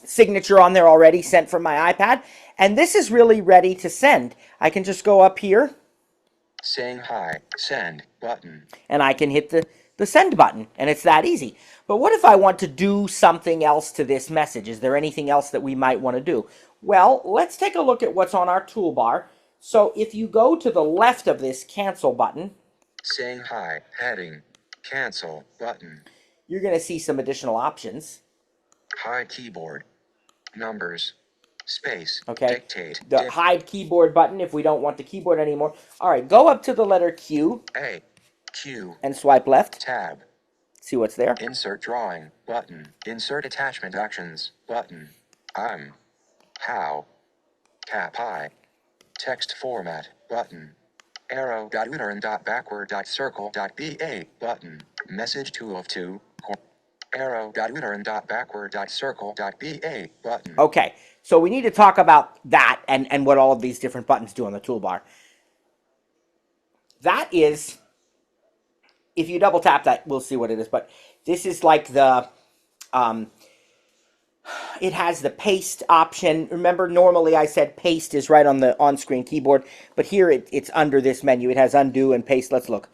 signature on there already, sent from my iPad, and this is really ready to send. I can just go up here Saying hi. Send button. and I can hit the send button, and it's that easy. But what if I want to do something else to this message? Is there anything else that we might want to do? Well, let's take a look at what's on our toolbar. So if you go to the left of this cancel button, Saying hi. Heading. Cancel button. you're going to see some additional options. Hide keyboard. Numbers. Space. Okay, Dictate. the hide keyboard button if we don't want the keyboard anymore. All right, go up to the letter Q A. Q. and swipe left. Tab. See what's there. Insert drawing button. Insert attachment actions button. I'm. How. Cap I. Text format button. Arrow dot return dot backward dot circle dot BA button. Message 2 of 2. Arrow dot return dot backward dot circle dot BA button. Okay, so we need to talk about that and what all of these different buttons do on the toolbar. That is, if you double tap that, we'll see what it is, but this is like the, it has the paste option. Remember, normally I said paste is right on the on-screen keyboard, but here it's under this menu. It has undo and paste. Let's look.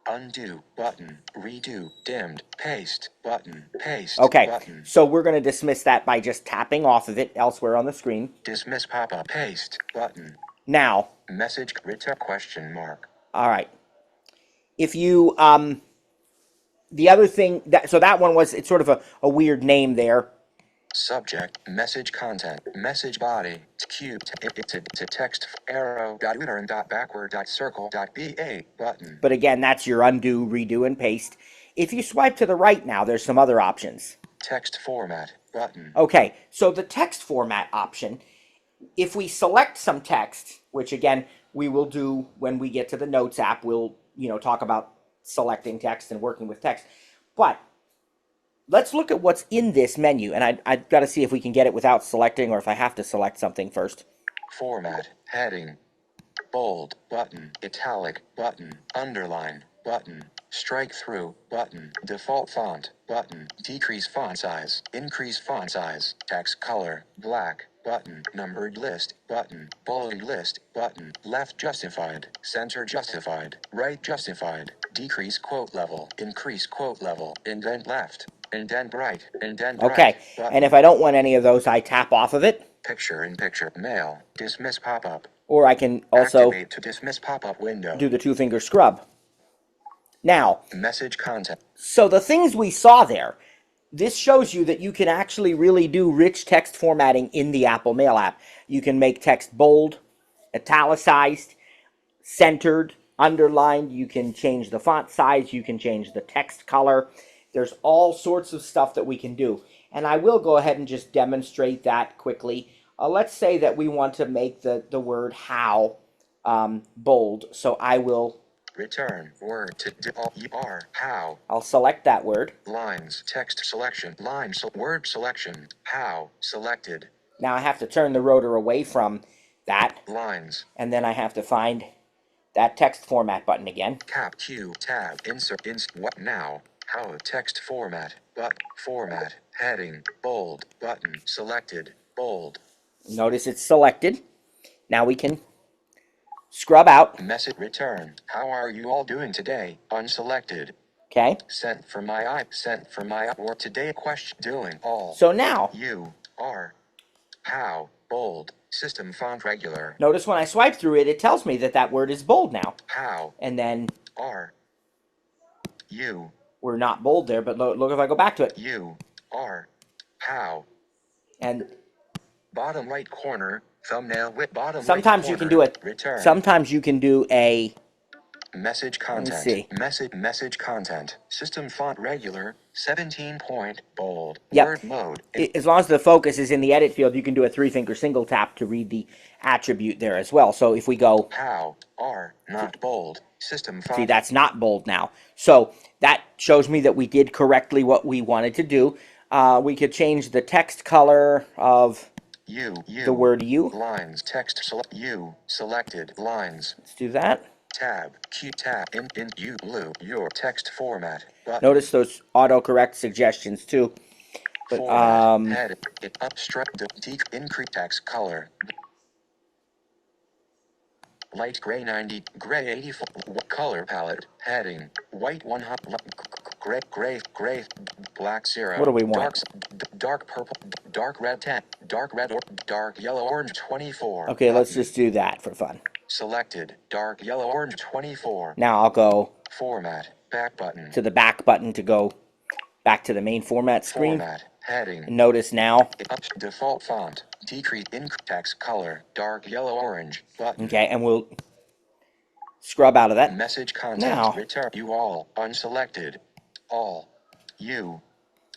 Undo button. Redo. Dimmed. Paste button. Paste Okay, button. so we're going to dismiss that by just tapping off of it elsewhere on the screen. Dismiss pop-up. Paste button. Now, Message return question mark. all right. If you, the other thing, so that one was, it's sort of a weird name there. Subject, message content, message body, Q, to text, arrow, dot return, dot backward, dot circle, dot BA button. But again, that's your undo, redo, and paste. If you swipe to the right now, there's some other options. Text format button. Okay, so the text format option, if we select some text, which again, we will do when we get to the Notes app, we'll, talk about selecting text and working with text. But let's look at what's in this menu, and I've got to see if we can get it without selecting or if I have to select something first. Format, heading, bold, button, italic, button, underline, button, strike through, button, default font, button, decrease font size, increase font size, text color, black, button, numbered list, button, bold list, button, left justified, center justified, right justified, decrease quote level, increase quote level, indent left, indent right, indent right. Okay, button. and if I don't want any of those, I tap off of it. Picture in picture, mail, dismiss pop-up. Or I can also Activate to dismiss pop-up window. do the two-finger scrub. Now, Message content. so the things we saw there, this shows you that you can actually really do rich text formatting in the Apple Mail app. You can make text bold, italicized, centered, underlined. You can change the font size. You can change the text color. There's all sorts of stuff that we can do. And I will go ahead and just demonstrate that quickly. Let's say that we want to make the word how bold. So I will... Return word to R. How. I'll select that word. Lines. Text selection. Lines. Word selection. How. Selected. Now I have to turn the rotor away from that. Lines. And then I have to find that text format button again. Cap Q. Tab. Insert. What now? How. Text format. But. Format. Heading. Bold. Button. Selected. Bold. Notice it's selected. Now we can scrub out. Message return. How are you all doing today? Unselected. Okay. Sent from my or today question doing all. So now, You are. How. Bold. System font regular. notice when I swipe through it, it tells me that that word is bold now. How. And then Are. You. were not bold there, but look if I go back to it. You are how. And Bottom right corner, thumbnail with bottom sometimes right you can corner, do it. return. Sometimes you can do a Message let me content. see. Message content. System font regular. 17-point bold. Yep. Word mode. As long as the focus is in the edit field, you can do a 3-finger single tap to read the attribute there as well. So if we go, How are not bold. System font. see, that's not bold now. So that shows me that we did correctly what we wanted to do. We could change the text color of the word you. Lines. Text select. You selected lines. Let's do that. Tab. Q tab. In you blue. Your text format. Button. Notice those autocorrect suggestions too. But Format. Head. It obstruct. Increase text color. Light gray 90, gray 84, color palette, heading, white 100, gray, black 0. What do we want? Dark purple, dark red 10, dark red or dark yellow orange 24. Okay, let's just do that for fun. Selected, dark yellow orange 24. Now I'll go Format, back button. To the back button to go back to the main format screen. Format, heading. And notice now. Default font, decrease in text color, dark yellow orange, button. Okay, and we'll scrub out of that. Message content. Now, return. You all. Unselected. All. You.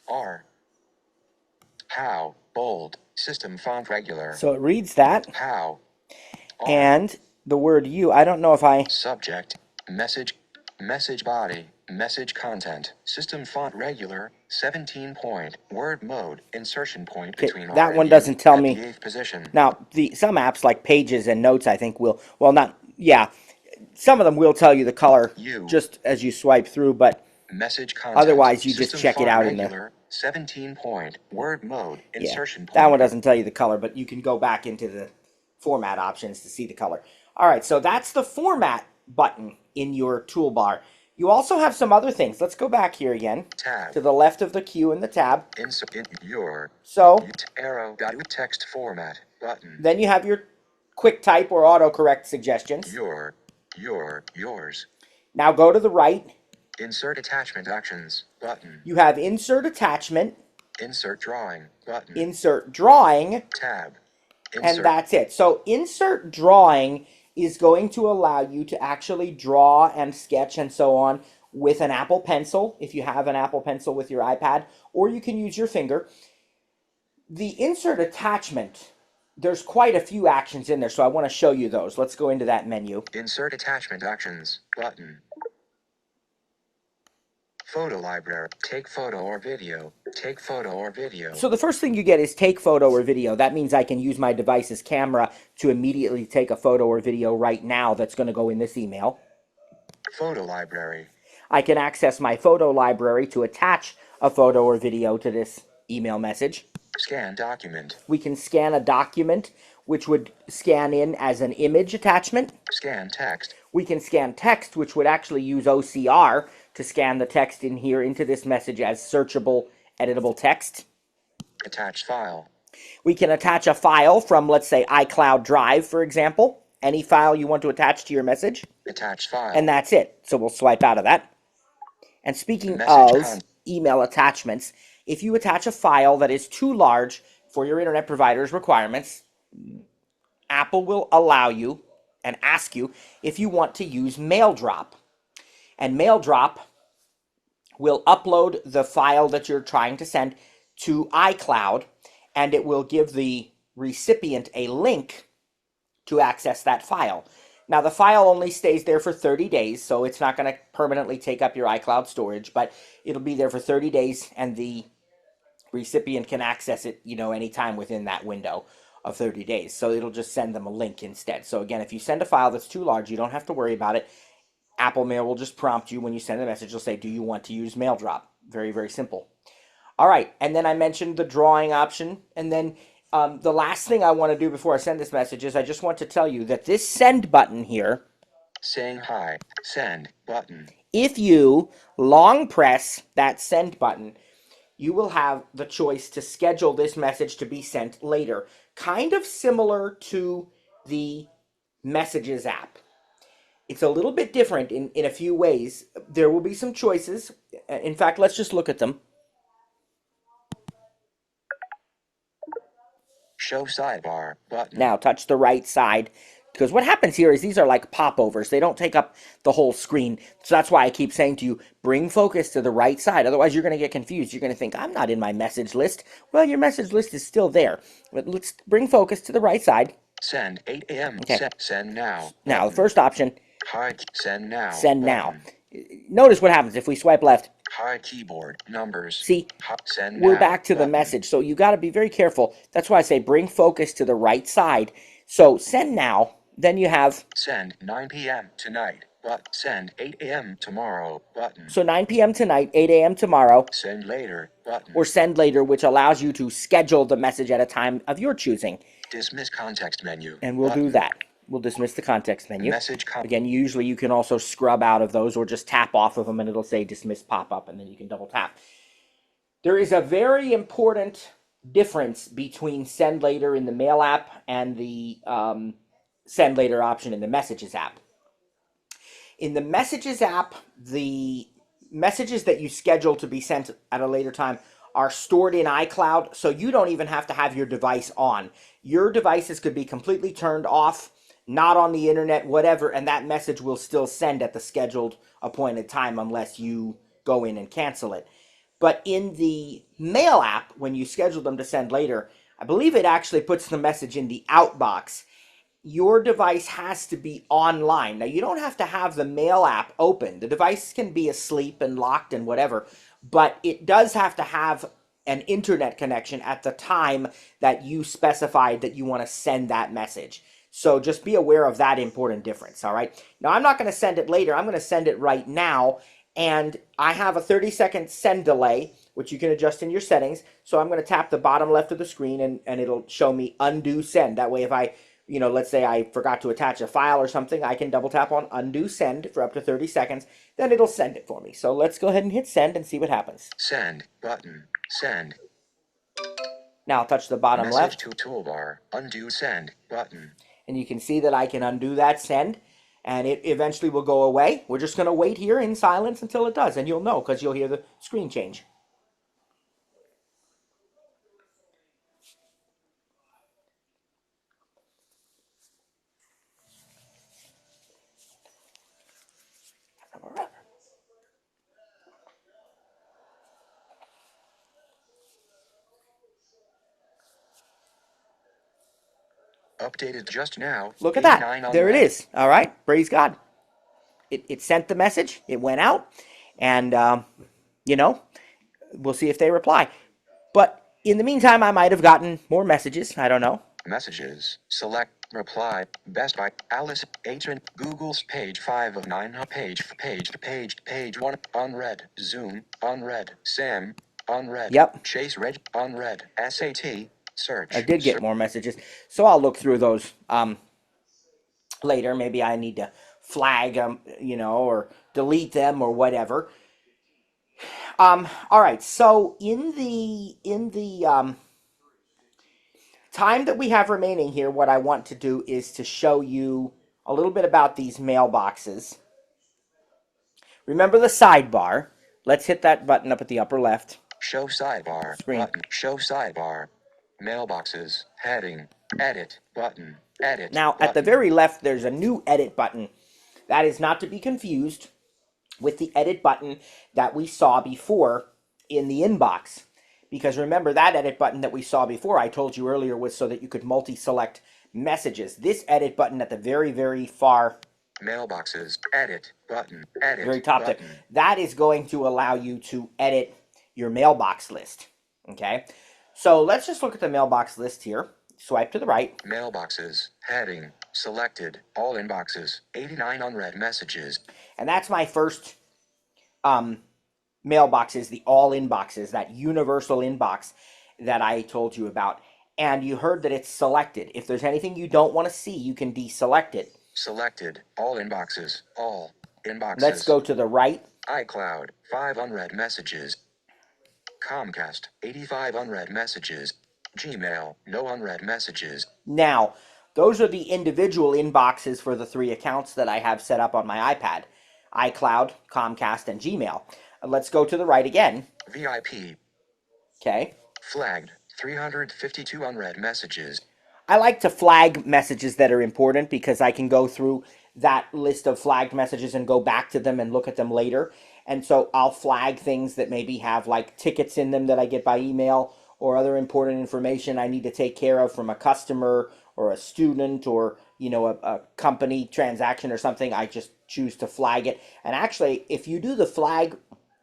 Are. How. Bold. System font regular. So it reads that. How. Are. And the word you, I don't know if I... Subject. Message. Message body. Message content. System font regular. 17-point. Word mode. Insertion point between that one doesn't tell me. The 8th position. Now, some apps like Pages and Notes, I think will... Well, not... Yeah. Some of them will tell you the color just as you swipe through, but message content. Otherwise you just check it out regular, in the 17-point word mode insertion point. That one doesn't tell you the color, but you can go back into the format options to see the color. All right, so that's the format button in your toolbar. You also have some other things. Let's go back here again tab. To the left of the Q in the tab. Insert in your arrow text format button. Then you have your quick type or autocorrect suggestions. Yours. Now go to the right. Insert attachment actions button. You have insert attachment. Insert drawing button. Insert drawing. Tab. And that's it. So insert drawing is going to allow you to actually draw and sketch and so on with an Apple Pencil, if you have an Apple Pencil with your iPad, or you can use your finger. The insert attachment, there's quite a few actions in there, so I want to show you those. Let's go into that menu. Insert attachment actions button. Photo library. Take photo or video. Take photo or video. So the first thing you get is take photo or video. That means I can use my device's camera to immediately take a photo or video right now that's going to go in this email. Photo library. I can access my photo library to attach a photo or video to this email message. Scan document. We can scan a document, which would scan in as an image attachment. Scan text. We can scan text, which would actually use OCR to scan the text in here into this message as searchable, editable text. Attach file. We can attach a file from, let's say, iCloud Drive, for example. Any file you want to attach to your message. Attach file. And that's it. So we'll swipe out of that. And speaking of email attachments, if you attach a file that is too large for your internet provider's requirements, Apple will allow you and ask you if you want to use MailDrop. And MailDrop will upload the file that you're trying to send to iCloud, and it will give the recipient a link to access that file. Now, the file only stays there for 30 days, so it's not going to permanently take up your iCloud storage, but it'll be there for 30 days, and the recipient can access it, anytime within that window of 30 days. So it'll just send them a link instead. So again, if you send a file that's too large, you don't have to worry about it. Apple Mail will just prompt you when you send a message. It'll say, do you want to use MailDrop? Very, very simple. All right, and then I mentioned the drawing option, and then the last thing I want to do before I send this message is I just want to tell you that this send button here, saying hi, send button. If you long press that send button, you will have the choice to schedule this message to be sent later. Kind of similar to the Messages app. It's a little bit different in a few ways. There will be some choices. In fact, let's just look at them. Show sidebar button. Now touch the right side, because what happens here is these are like popovers. They don't take up the whole screen. So that's why I keep saying to you, bring focus to the right side. Otherwise, you're going to get confused. You're going to think, I'm not in my message list. Well, your message list is still there. But let's bring focus to the right side. Send 8 a.m. Okay. Send now. Now, the Button. first option, Hide. Send now. send Button. now. Notice what happens if we swipe left. Hide keyboard. Numbers. See, Send we're now. back to the Button. message. So you got to be very careful. That's why I say bring focus to the right side. So send now. Then you have Send 9 p.m. tonight. But send 8 a.m. tomorrow. Button. so 9 p.m. tonight, 8 a.m. tomorrow, Send later. Button. or send later, which allows you to schedule the message at a time of your choosing. Dismiss context menu. And we'll Button. do that. We'll dismiss the context menu. Message Again, usually you can also scrub out of those or just tap off of them and it'll say dismiss pop-up and then you can double tap. There is a very important difference between send later in the mail app and the send later option in the messages app. In the messages app, the messages that you schedule to be sent at a later time are stored in iCloud, so you don't even have to have your device on. Your devices could be completely turned off, not on the internet, whatever, and that message will still send at the scheduled appointed time unless you go in and cancel it. But in the mail app, when you schedule them to send later, I believe it actually puts the message in the outbox. Your device has to be online. Now, you don't have to have the mail app open. The device can be asleep and locked and whatever, but it does have to have an internet connection at the time that you specified that you want to send that message. So just be aware of that important difference, all right? Now, I'm not going to send it later. I'm going to send it right now, and I have a 30-second send delay, which you can adjust in your settings. So I'm going to tap the bottom left of the screen, and it'll show me undo send. That way, if I let's say I forgot to attach a file or something, I can double tap on undo send for up to 30 seconds, then it'll send it for me. So let's go ahead and hit send and see what happens. Send button. Send. Now I'll touch the bottom Message left. to toolbar. Undo send button. And you can see that I can undo that send, and it eventually will go away. We're just going to wait here in silence until it does, and you'll know because you'll hear the screen change. Updated just now. Look at that. There it is. All right. Praise God. It sent the message. It went out. And, we'll see if they reply. But in the meantime, I might have gotten more messages. I don't know. Messages. Select. Reply. Best Buy. Alice. Agent. Google's page 5 of 9. Page 1. Unread. Zoom. Unread. Sam. Unread. Yep. Chase Reg. Unread. SAT. Search. I did get more messages. So I'll look through those later. Maybe I need to flag them, or delete them or whatever. All right. So in the time that we have remaining here, what I want to do is to show you a little bit about these mailboxes. Remember the sidebar. Let's hit that button up at the upper left. Show sidebar. Screen. Button. Show sidebar. Mailboxes. Heading. Edit. Button. Edit. Now, button. at the very left, there's a new edit button. That is not to be confused with the edit button that we saw before in the inbox. Because remember, that edit button that we saw before, I told you earlier, was so that you could multi-select messages. This edit button at the very, very far Mailboxes. Edit. Button. Edit. very top button. there, that is going to allow you to edit your mailbox list. Okay? So let's just look at the mailbox list here. Swipe to the right. Mailboxes. Heading. Selected. All inboxes. 89 unread messages. And that's my first mailboxes, the all inboxes, that universal inbox that I told you about. And you heard that it's selected. If there's anything you don't want to see, you can deselect it. Selected. All inboxes. All inboxes. Let's go to the right. iCloud. 5 unread messages. Comcast. 85 unread messages. Gmail. No unread messages. Now, Those are the individual inboxes for the 3 accounts that I have set up on my iPad: iCloud, Comcast, and Gmail. Let's go to the right again. VIP. Okay. Flagged. 352 unread messages. I like to flag messages that are important because I can go through that list of flagged messages and go back to them and look at them later. And so I'll flag things that maybe have like tickets in them that I get by email, or other important information I need to take care of from a customer or a student, or a company transaction or something. I just choose to flag it. And actually, if you do the flag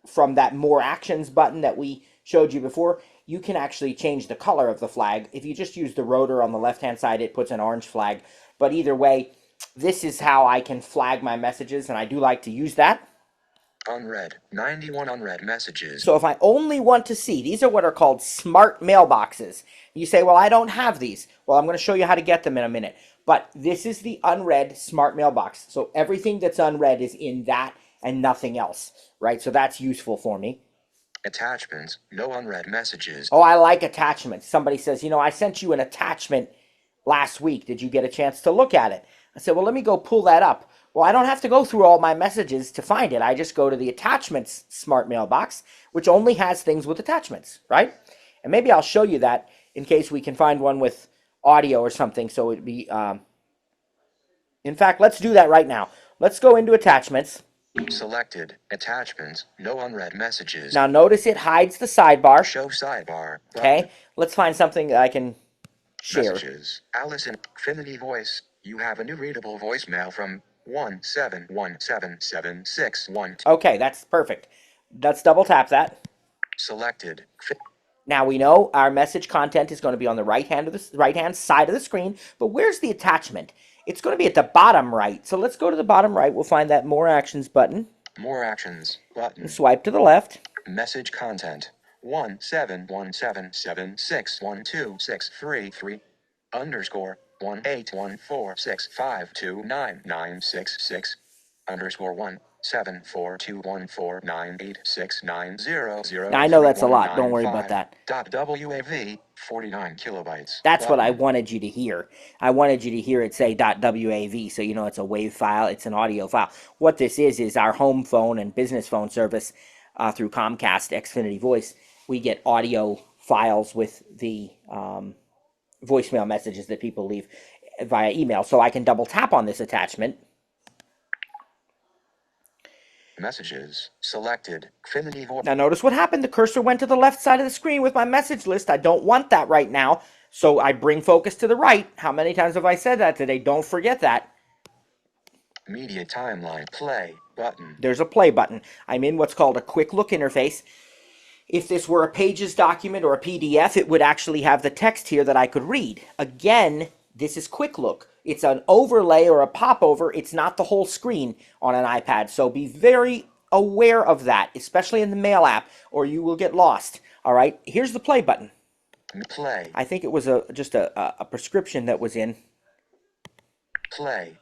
from that more actions button that we showed you before, you can actually change the color of the flag. If you just use the rotor on the left-hand side, it puts an orange flag. But either way, this is how I can flag my messages, and I do like to use that. Unread. 91 unread messages. So if I only want to see, these are what are called smart mailboxes. You say, well, I don't have these. Well, I'm going to show you how to get them in a minute. But this is the unread smart mailbox. So everything that's unread is in that and nothing else, right? So that's useful for me. Attachments. No unread messages. Oh, I like attachments. Somebody says, I sent you an attachment last week. Did you get a chance to look at it? I said, well, let me go pull that up. Well, I don't have to go through all my messages to find it. I just go to the attachments smart mailbox, which only has things with attachments, right? And maybe I'll show you that in case we can find one with audio or something. So it'd be, in fact, let's do that right now. Let's go into attachments. Selected. Attachments. No unread messages. Now notice it hides the sidebar. Show sidebar. Okay, let's find something that I can share. Messages. Allison, Infinity Voice. You have a new readable voicemail from 1717761. Okay, that's perfect. Let's double tap that. Selected. Now we know our message content is going to be on the right hand side of the screen, but where's the attachment? It's going to be at the bottom right. So let's go to the bottom right. We'll find that More Actions button. More Actions button. And swipe to the left. Message content. 17177612633 underscore 18146529966 underscore 1742149869000. Now I know that's a lot. Don't worry about that. .wav 49 kilobytes. That's what I wanted you to hear. I wanted you to hear it say .wav, so you know it's a WAV file. It's an audio file. What this is our home phone and business phone service through Comcast Xfinity Voice. We get audio files with the voicemail messages that people leave via email. So I can double tap on this attachment. Messages selected. Infinity Voice. Now notice what happened. The cursor went to the left side of the screen with my message list. I don't want that right now. So I bring focus to the right. How many times have I said that today? Don't forget that. Media timeline. Play button. There's a play button. I'm in what's called a quick look interface. If this were a Pages document or a PDF, it would actually have the text here that I could read. Again, this is quick look. It's an overlay or a popover. It's not the whole screen on an iPad. So be very aware of that, especially in the Mail app, or you will get lost. All right, here's the play button. Play. I think it was just a prescription that was in. Play.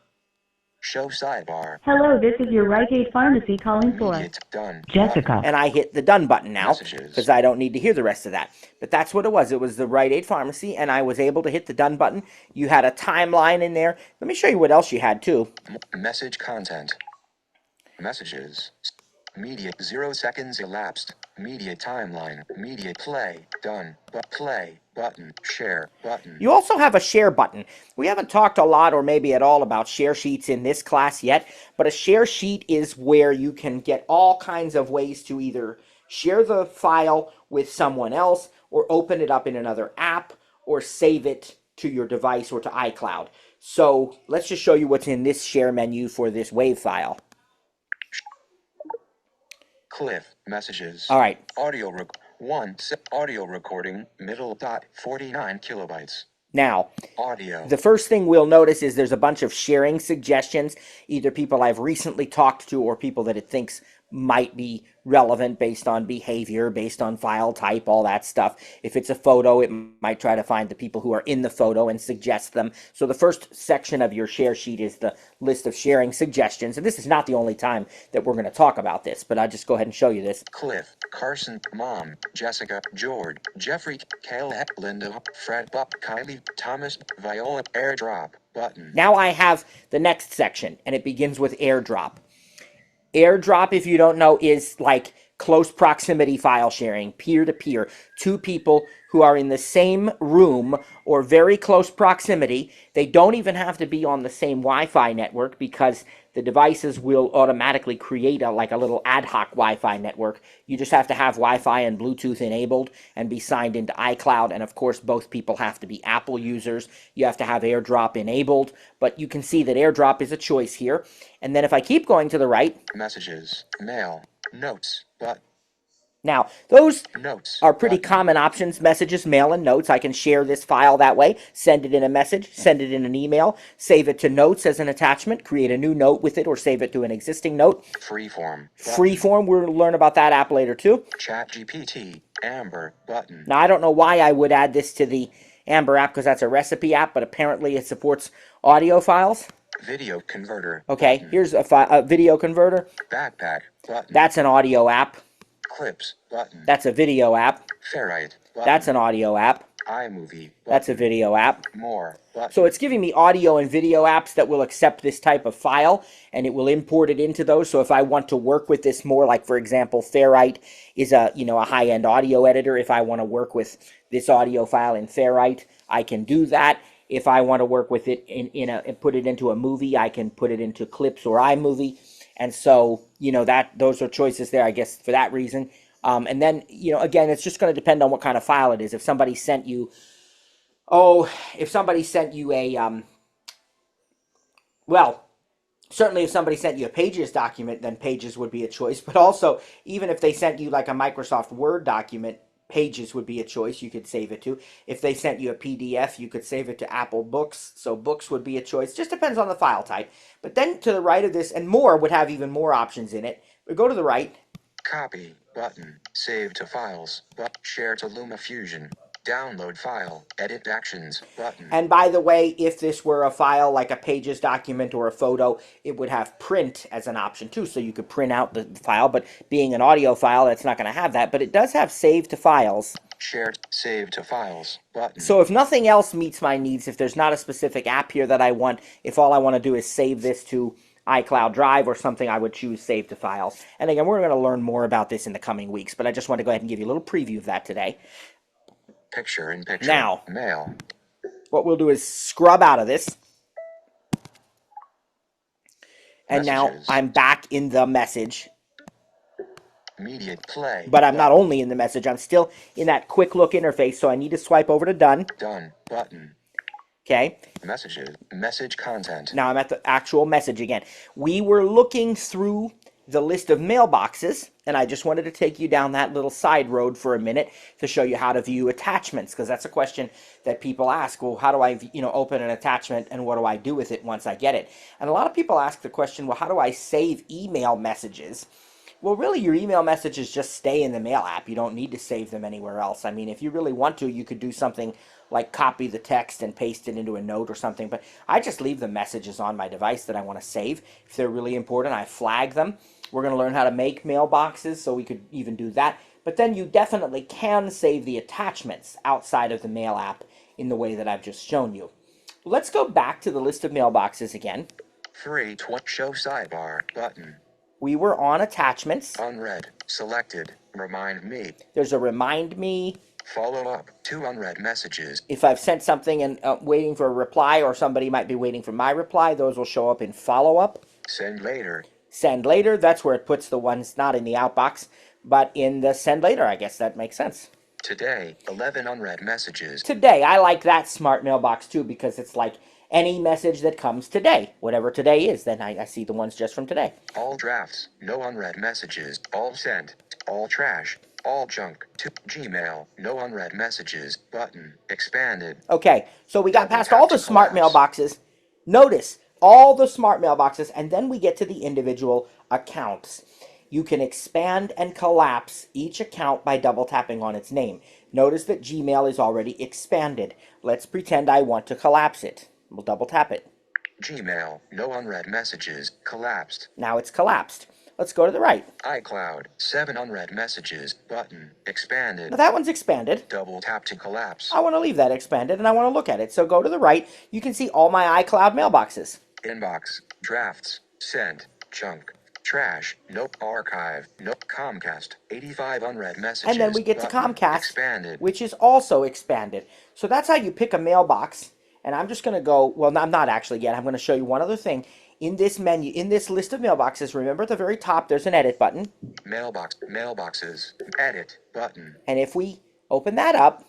Show sidebar. Hello, this is your Rite Aid Pharmacy calling for Done. Jessica. And I hit the done button now Messages. because I don't need to hear the rest of that. But that's what it was. It was the Rite Aid Pharmacy, and I was able to hit the done button. You had a timeline in there. Let me show you what else you had, too. Message content. Messages. Media 0 seconds elapsed. Media timeline. Media play. Done. But play button. Share button. You also have a share button. We haven't talked a lot or maybe at all about share sheets in this class yet, but a share sheet is where you can get all kinds of ways to either share the file with someone else or open it up in another app or save it to your device or to iCloud. So let's just show you what's in this share menu for this WAV file. Cliff messages. All right. Audio audio recording middle dot 49 kilobytes. Now, audio. The first thing we'll notice is there's a bunch of sharing suggestions, either people I've recently talked to or people that it thinks might be relevant based on behavior, based on file type, all that stuff. If it's a photo, it might try to find the people who are in the photo and suggest them. So the first section of your share sheet is the list of sharing suggestions. And this is not the only time that we're going to talk about this, but I'll just go ahead and show you this. Cliff, Carson, Mom, Jessica, George, Jeffrey, Kale, Linda, Fred, Buck, Kylie, Thomas, Viola, AirDrop, button. Now I have the next section, and it begins with AirDrop. AirDrop, if you don't know, is like close proximity file sharing, peer-to-peer. Two people who are in the same room or very close proximity. They don't even have to be on the same Wi-Fi network because the devices will automatically create a little ad hoc Wi-Fi network. You just have to have Wi-Fi and Bluetooth enabled and be signed into iCloud. And of course, both people have to be Apple users. You have to have AirDrop enabled. But you can see that AirDrop is a choice here. And then if I keep going to the right, Messages, mail, notes, button. now, those Notes are pretty button. common options: messages, mail, and notes. I can share this file that way, send it in a message, send it in an email, save it to notes as an attachment, create a new note with it, or save it to an existing note. Freeform, button. Freeform, we'll learn about that app later too. ChatGPT, Amber, button. Now, I don't know why I would add this to the Amber app because that's a recipe app, but apparently it supports audio files. Video converter. Okay, button. here's a video converter. Backpack, button. That's an audio app. Clips, button. That's a video app. Ferrite, button. That's an audio app. iMovie, button. That's a video app. More, button. So it's giving me audio and video apps that will accept this type of file, and it will import it into those. So if I want to work with this more, like for example, Ferrite is a high-end audio editor. If I want to work with this audio file in Ferrite, I can do that. If I want to work with it and put it into a movie, I can put it into Clips or iMovie. And so, those are choices there, I guess, for that reason. And then, again, it's just going to depend on what kind of file it is. If somebody sent you, a, certainly if somebody sent you a Pages document, then Pages would be a choice. But also, even if they sent you like a Microsoft Word document, Pages would be a choice you could save it to. If they sent you a PDF, you could save it to Apple Books, so Books would be a choice. Just depends on the file type. But then to the right of this, and More would have even more options in it. But go to the right. Copy, button. Save to files, but share to LumaFusion. Download file, edit actions, button. And by the way, if this were a file like a Pages document or a photo, it would have print as an option too. So you could print out the file, but being an audio file, that's not going to have that. But it does have save to files. Shared, save to files, button. So if nothing else meets my needs, if there's not a specific app here that I want, if all I want to do is save this to iCloud Drive or something, I would choose save to files. And again, we're going to learn more about this in the coming weeks, but I just want to go ahead and give you a little preview of that today. Picture in picture. Now, mail. What we'll do is scrub out of this. And Messages. now I'm back in the message. Media play. But I'm not only in the message, I'm still in that quick look interface, so I need to swipe over to done. Done, button. Okay. Messages, message content. Now I'm at the actual message again. We were looking through the list of mailboxes, and I just wanted to take you down that little side road for a minute to show you how to view attachments, because that's a question that people ask. Well, how do I, open an attachment, and what do I do with it once I get it? And a lot of people ask the question, well, how do I save email messages? Well, really, your email messages just stay in the Mail app. You don't need to save them anywhere else. I mean, if you really want to, you could do something like copy the text and paste it into a note or something. But I just leave the messages on my device that I want to save. If they're really important, I flag them. We're going to learn how to make mailboxes, so we could even do that. But then you definitely can save the attachments outside of the Mail app in the way that I've just shown you. Let's go back to the list of mailboxes again. Show sidebar, button. We were on attachments. Unread, selected, remind me. There's a remind me. Follow up, 2 unread messages. If I've sent something and waiting for a reply, or somebody might be waiting for my reply, those will show up in follow up. Send later. Send later, that's where it puts the ones not in the outbox, but in the send later. I guess that makes sense. Today, 11 unread messages. Today, I like that smart mailbox too, because it's like any message that comes today. Whatever today is, then I see the ones just from today. All drafts, no unread messages. All sent, all trash, all junk. To Gmail, no unread messages. Button, expanded. Okay, so we got Double past tap all the to smart collapse. mailboxes. Notice all the smart mailboxes, and then we get to the individual accounts. you can expand and collapse each account by double tapping on its name. Notice that Gmail is already expanded. Let's pretend I want to collapse it. We'll double tap it. Gmail, no unread messages, collapsed. Now it's collapsed. Let's go to the right. iCloud, 7 unread messages, button, expanded. Now that one's expanded. Double tap to collapse. I want to leave that expanded and I want to look at it. So go to the right. You can see all my iCloud mailboxes. Inbox, drafts, sent, junk, trash, nope, archive, nope, Comcast, 85 unread messages. And then we get to button, Comcast, expanded. which is also expanded. So that's how you pick a mailbox. And I'm just going to go, well, I'm not actually yet. I'm going to show you one other thing. In this menu, in this list of mailboxes, remember at the very top, there's an edit button. Mailbox, mailboxes, edit, button. And if we open that up.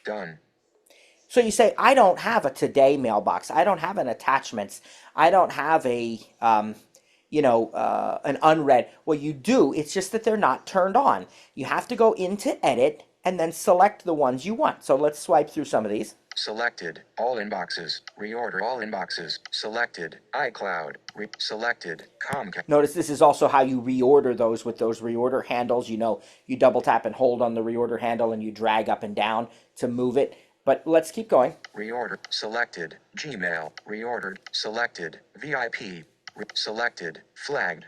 Done. So you say, I don't have a today mailbox. I don't have an attachments. I don't have a, an unread. Well, you do. It's just that they're not turned on. You have to go into edit and then select the ones you want. So let's swipe through some of these. Selected, all inboxes, reorder all inboxes, selected, iCloud, selected, Comcast. Notice this is also how you reorder those with those reorder handles. You know, you double tap and hold on the reorder handle and you drag up and down to move it. But let's keep going. Reorder, selected, Gmail, reordered, selected, VIP, selected, flagged,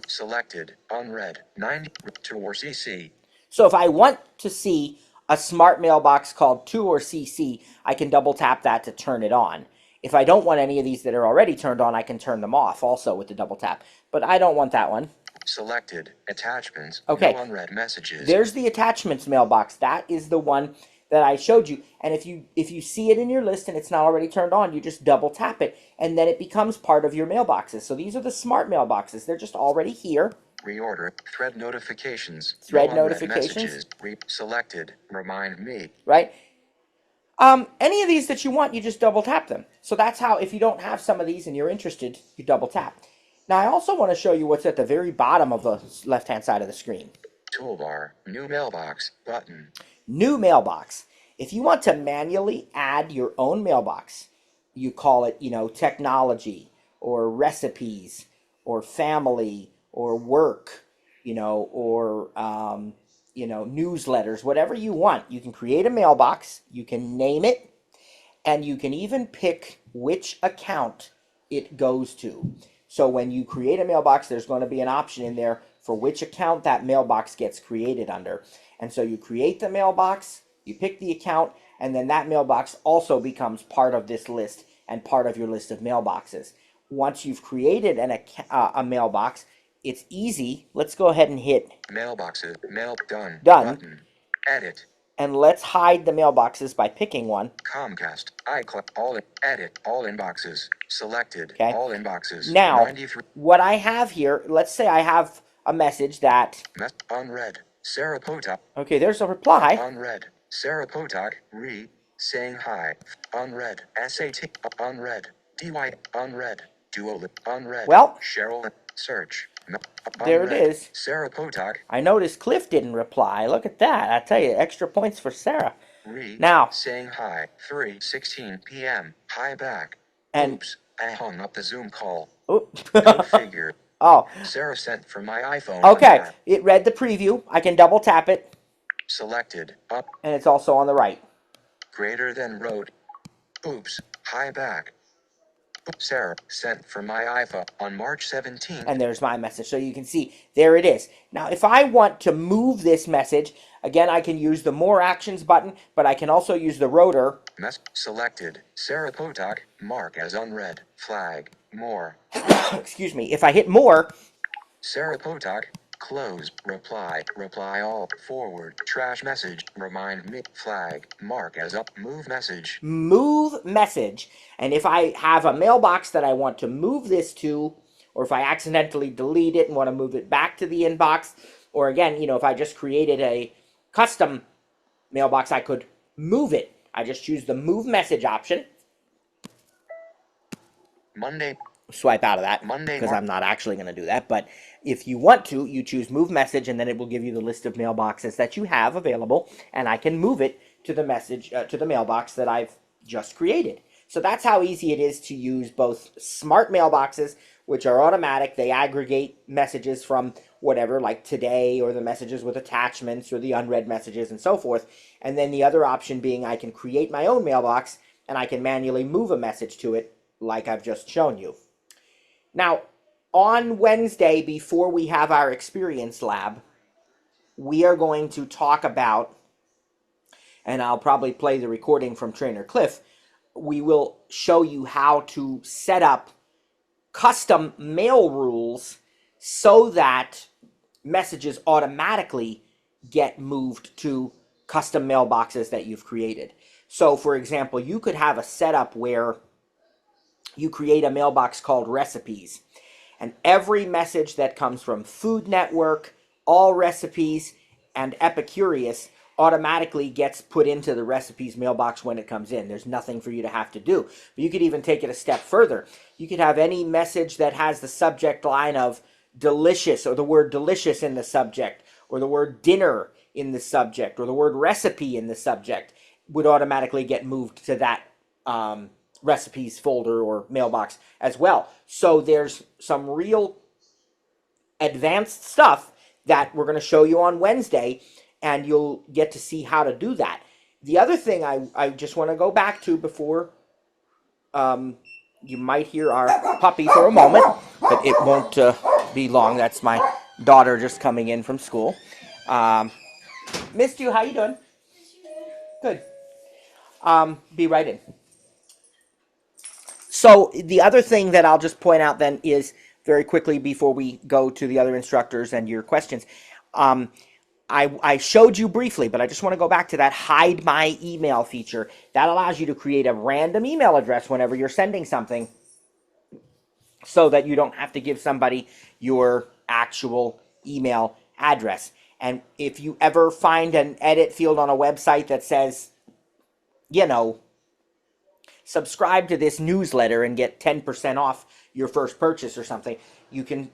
selected, unread, 90, to or CC. So if I want to see a smart mailbox called To or CC, I can double tap that to turn it on. If I don't want any of these that are already turned on, I can turn them off also with the double tap. But I don't want that one. Selected, attachments, okay. No unread messages. There's the attachments mailbox. That is the one that I showed you. And if you see it in your list and it's not already turned on, you just double tap it and then it becomes part of your mailboxes. So these are the smart mailboxes. They're just already here. Reorder, thread notifications. Thread no notifications. Messages, selected, remind me. Right? Any of these that you want, you just double tap them. So that's how, if you don't have some of these and you're interested, you double tap. Now I also want to show you what's at the very bottom of the left-hand side of the screen. Toolbar, new mailbox, button. New mailbox. If you want to manually add your own mailbox, you call it, technology or recipes or family or work, or, newsletters, whatever you want. You can create a mailbox, you can name it, and you can even pick which account it goes to. So when you create a mailbox, there's going to be an option in there for which account that mailbox gets created under. And so you create the mailbox, you pick the account, and then that mailbox also becomes part of this list and part of your list of mailboxes. Once you've created a mailbox, it's easy. Let's go ahead and hit Mailboxes, done. Done. Button. Edit. And let's hide the mailboxes by picking one. Comcast, iCloud, edit, all inboxes, selected, Okay. all inboxes. Now, 93. what I have here, let's say I have a message that, Unread, Sarah Potok. okay, there's a reply. Unread, Sarah Potok, saying hi. Unread, SAT, unread, DY, unread, Duolip, unread. Well, Cheryl, search. There it is. Sarah Potok. I noticed Cliff didn't reply. Look at that. I tell you, extra points for Sarah. Now, saying hi, 3:16 p.m. Hi back. And oops, I hung up the Zoom call. Oops. Go figure. Oh. Sarah sent from my iPhone. Okay, it read the preview. I can double tap it. Selected, up. And it's also on the right. Greater than wrote. Oops, hi back. Sarah sent from my iPhone on March 17th. And there's my message. So you can see, there it is. Now, if I want to move this message, again, I can use the More Actions button, but I can also use the rotor. Selected, Sarah Potok, mark as unread, flag, more. Excuse me. If I hit More. Sarah Potok, close, reply all, forward, trash message, remind me, flag, mark as up, move message. Move message. And if I have a mailbox that I want to move this to, or if I accidentally delete it and want to move it back to the inbox, or again, if I just created a custom mailbox, I could move it. I just choose the move message option. Monday. Swipe out of that because I'm not actually going to do that. But if you want to, you choose move message, and then it will give you the list of mailboxes that you have available, and I can move it to the message to the mailbox that I've just created. So that's how easy it is to use both smart mailboxes which are automatic. They aggregate messages from whatever, like today, or the messages with attachments, or the unread messages, and so forth. And then the other option being I can create my own mailbox, and I can manually move a message to it, like I've just shown you. Now, on Wednesday, before we have our experience lab, we are going to talk about, and I'll probably play the recording from Trainer Cliff, we will show you how to set up custom mail rules so that messages automatically get moved to custom mailboxes that you've created. So, for example, you could have a setup where you create a mailbox called recipes, and every message that comes from Food Network, All Recipes, and Epicurious automatically gets put into the recipes mailbox when it comes in. There's nothing for you to have to do. But you could even take it a step further. You could have any message that has the subject line of delicious, or the word delicious in the subject, or the word dinner in the subject, or the word recipe in the subject, would automatically get moved to that recipes folder or mailbox as well. So there's some real advanced stuff that we're going to show you on Wednesday, and you'll get to see how to do that. The other thing I just want to go back to before you might hear our puppy for a moment, but it won't be long. That's my daughter just coming in from school. Missed you. How you doing? Good. Be right in. So the other thing that I'll just point out then is, very quickly before we go to the other instructors and your questions, I showed you briefly, but I just want to go back to that hide my email feature. That allows you to create a random email address whenever you're sending something, so that you don't have to give somebody your actual email address. And if you ever find an edit field on a website that says, you know, subscribe to this newsletter and get 10% off your first purchase or something, you can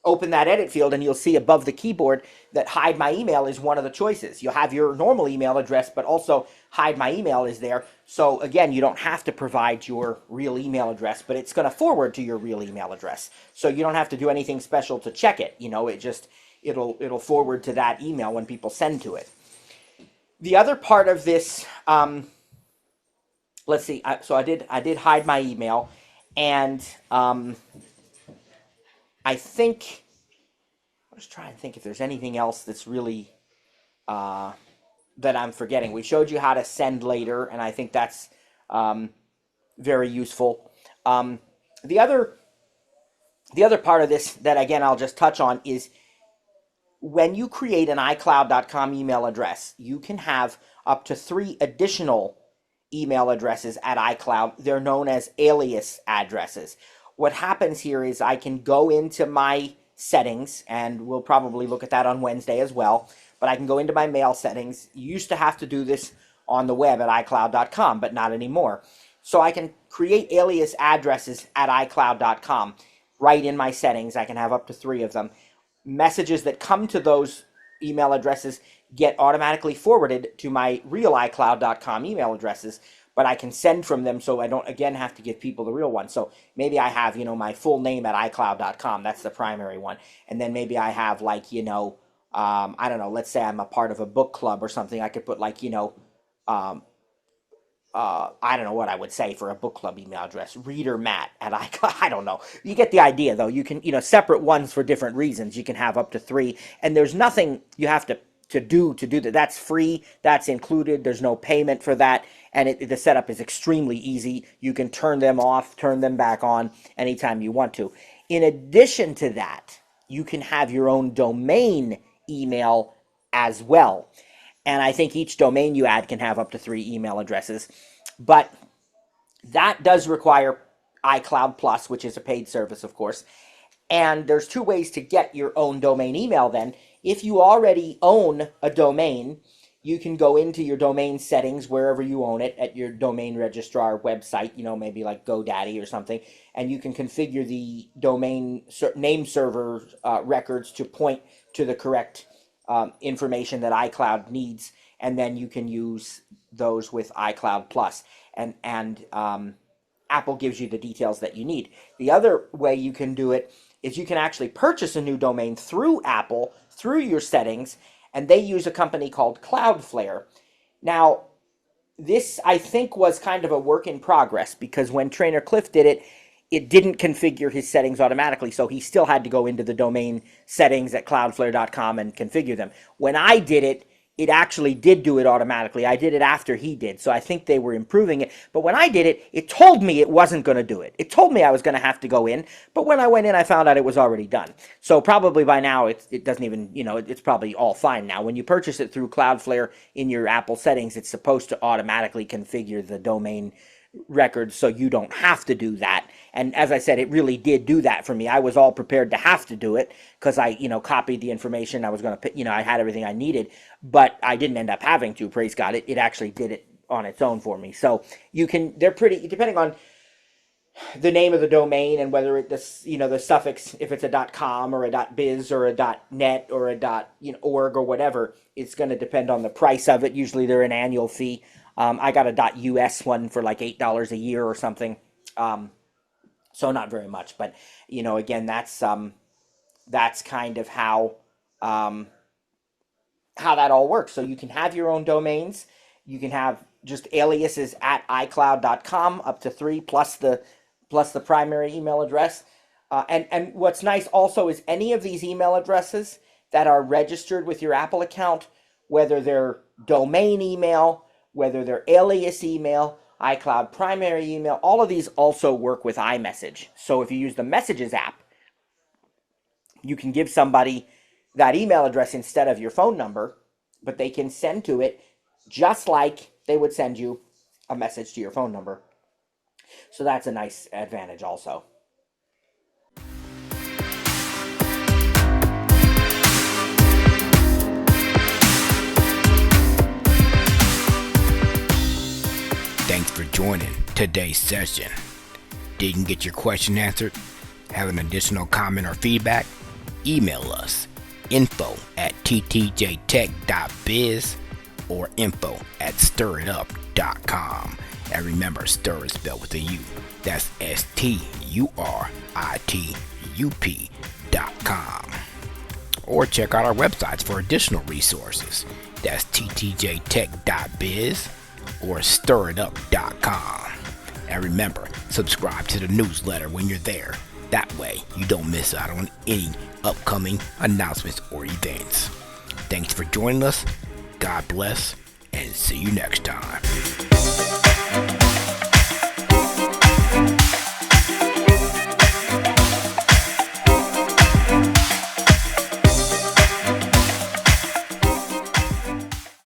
open that edit field and you'll see above the keyboard that hide my email is one of the choices. You'll have your normal email address, but also hide my email is there. So again, you don't have to provide your real email address, but it's going to forward to your real email address. So you don't have to do anything special to check it. You know, it'll forward to that email when people send to it. The other part of this, let's see. So I did hide my email, and I think I was trying to think if there's anything else that's really that I'm forgetting. We showed you how to send later, and I think that's very useful. The other part of this that again I'll just touch on is, when you create an iCloud.com email address, you can have up to 3 additional email addresses at iCloud. They're known as alias addresses. What happens here is I can go into my settings, and we'll probably look at that on Wednesday as well, but I can go into my mail settings. You used to have to do this on the web at iCloud.com, but not anymore. So I can create alias addresses at iCloud.com right in my settings. I can have up to 3 of them. Messages that come to those email addresses get automatically forwarded to my real iCloud.com email addresses, but I can send from them, so I don't again have to give people the real one. So maybe I have, my full name at iCloud.com. That's the primary one. And then maybe I have I don't know, let's say I'm a part of a book club or something. I could put I don't know what I would say for a book club email address. Reader Matt at iCloud. I don't know. You get the idea, though. You can, separate ones for different reasons. You can have up to 3, and there's nothing you have to do that. That's free. That's included. There's no payment for that, and the setup is extremely easy. You can turn them off, turn them back on anytime you want to. In addition to that, you can have your own domain email as well. And I think each domain you add can have up to 3 email addresses. But that does require iCloud Plus, which is a paid service, of course. And there's 2 ways to get your own domain email then. If you already own a domain, you can go into your domain settings wherever you own it at your domain registrar website, maybe like GoDaddy or something, and you can configure the domain name server records to point to the correct information that iCloud needs, and then you can use those with iCloud Plus. And Apple gives you the details that you need. The other way you can do it is you can actually purchase a new domain through Apple, through your settings, and they use a company called Cloudflare. Now, this, I think, was kind of a work in progress because when Trainer Cliff did it, it didn't configure his settings automatically, so he still had to go into the domain settings at cloudflare.com and configure them. When I did it, it actually did do it automatically. I did it after he did, so I think they were improving it. But when I did it, it told me it wasn't going to do it. It told me I was going to have to go in, but when I went in, I found out it was already done. So probably by now, it doesn't even, it's probably all fine now. When you purchase it through Cloudflare in your Apple settings, it's supposed to automatically configure the domain records so you don't have to do that. And as I said, it really did do that for me. I was all prepared to have to do it because I, copied the information. I was going to, I had everything I needed, but I didn't end up having to, praise God. It actually did it on its own for me. So they're pretty, depending on the name of the domain and whether it, the suffix, if it's a .com or a .biz or a .net or a .org or whatever, it's going to depend on the price of it. Usually they're an annual fee. I got a .us one for like $8 a year or something. So not very much, but again, that's kind of how that all works. So you can have your own domains. You can have just aliases at iCloud.com up to 3 plus the primary email address. And what's nice also is any of these email addresses that are registered with your Apple account, whether they're domain email, whether they're alias email, iCloud primary email, all of these also work with iMessage. So if you use the Messages app, you can give somebody that email address instead of your phone number, but they can send to it just like they would send you a message to your phone number. So that's a nice advantage also. Thanks for joining today's session. Didn't get your question answered? Have an additional comment or feedback? Email us info@ttjtech.biz or info@stiritup.com. And remember, stir is spelled with a U. That's STURITUP.com. Or check out our websites for additional resources. That's ttjtech.biz or stiritup.com. And remember, subscribe to the newsletter when you're there. That way, you don't miss out on any upcoming announcements or events. Thanks for joining us. God bless, and see you next time.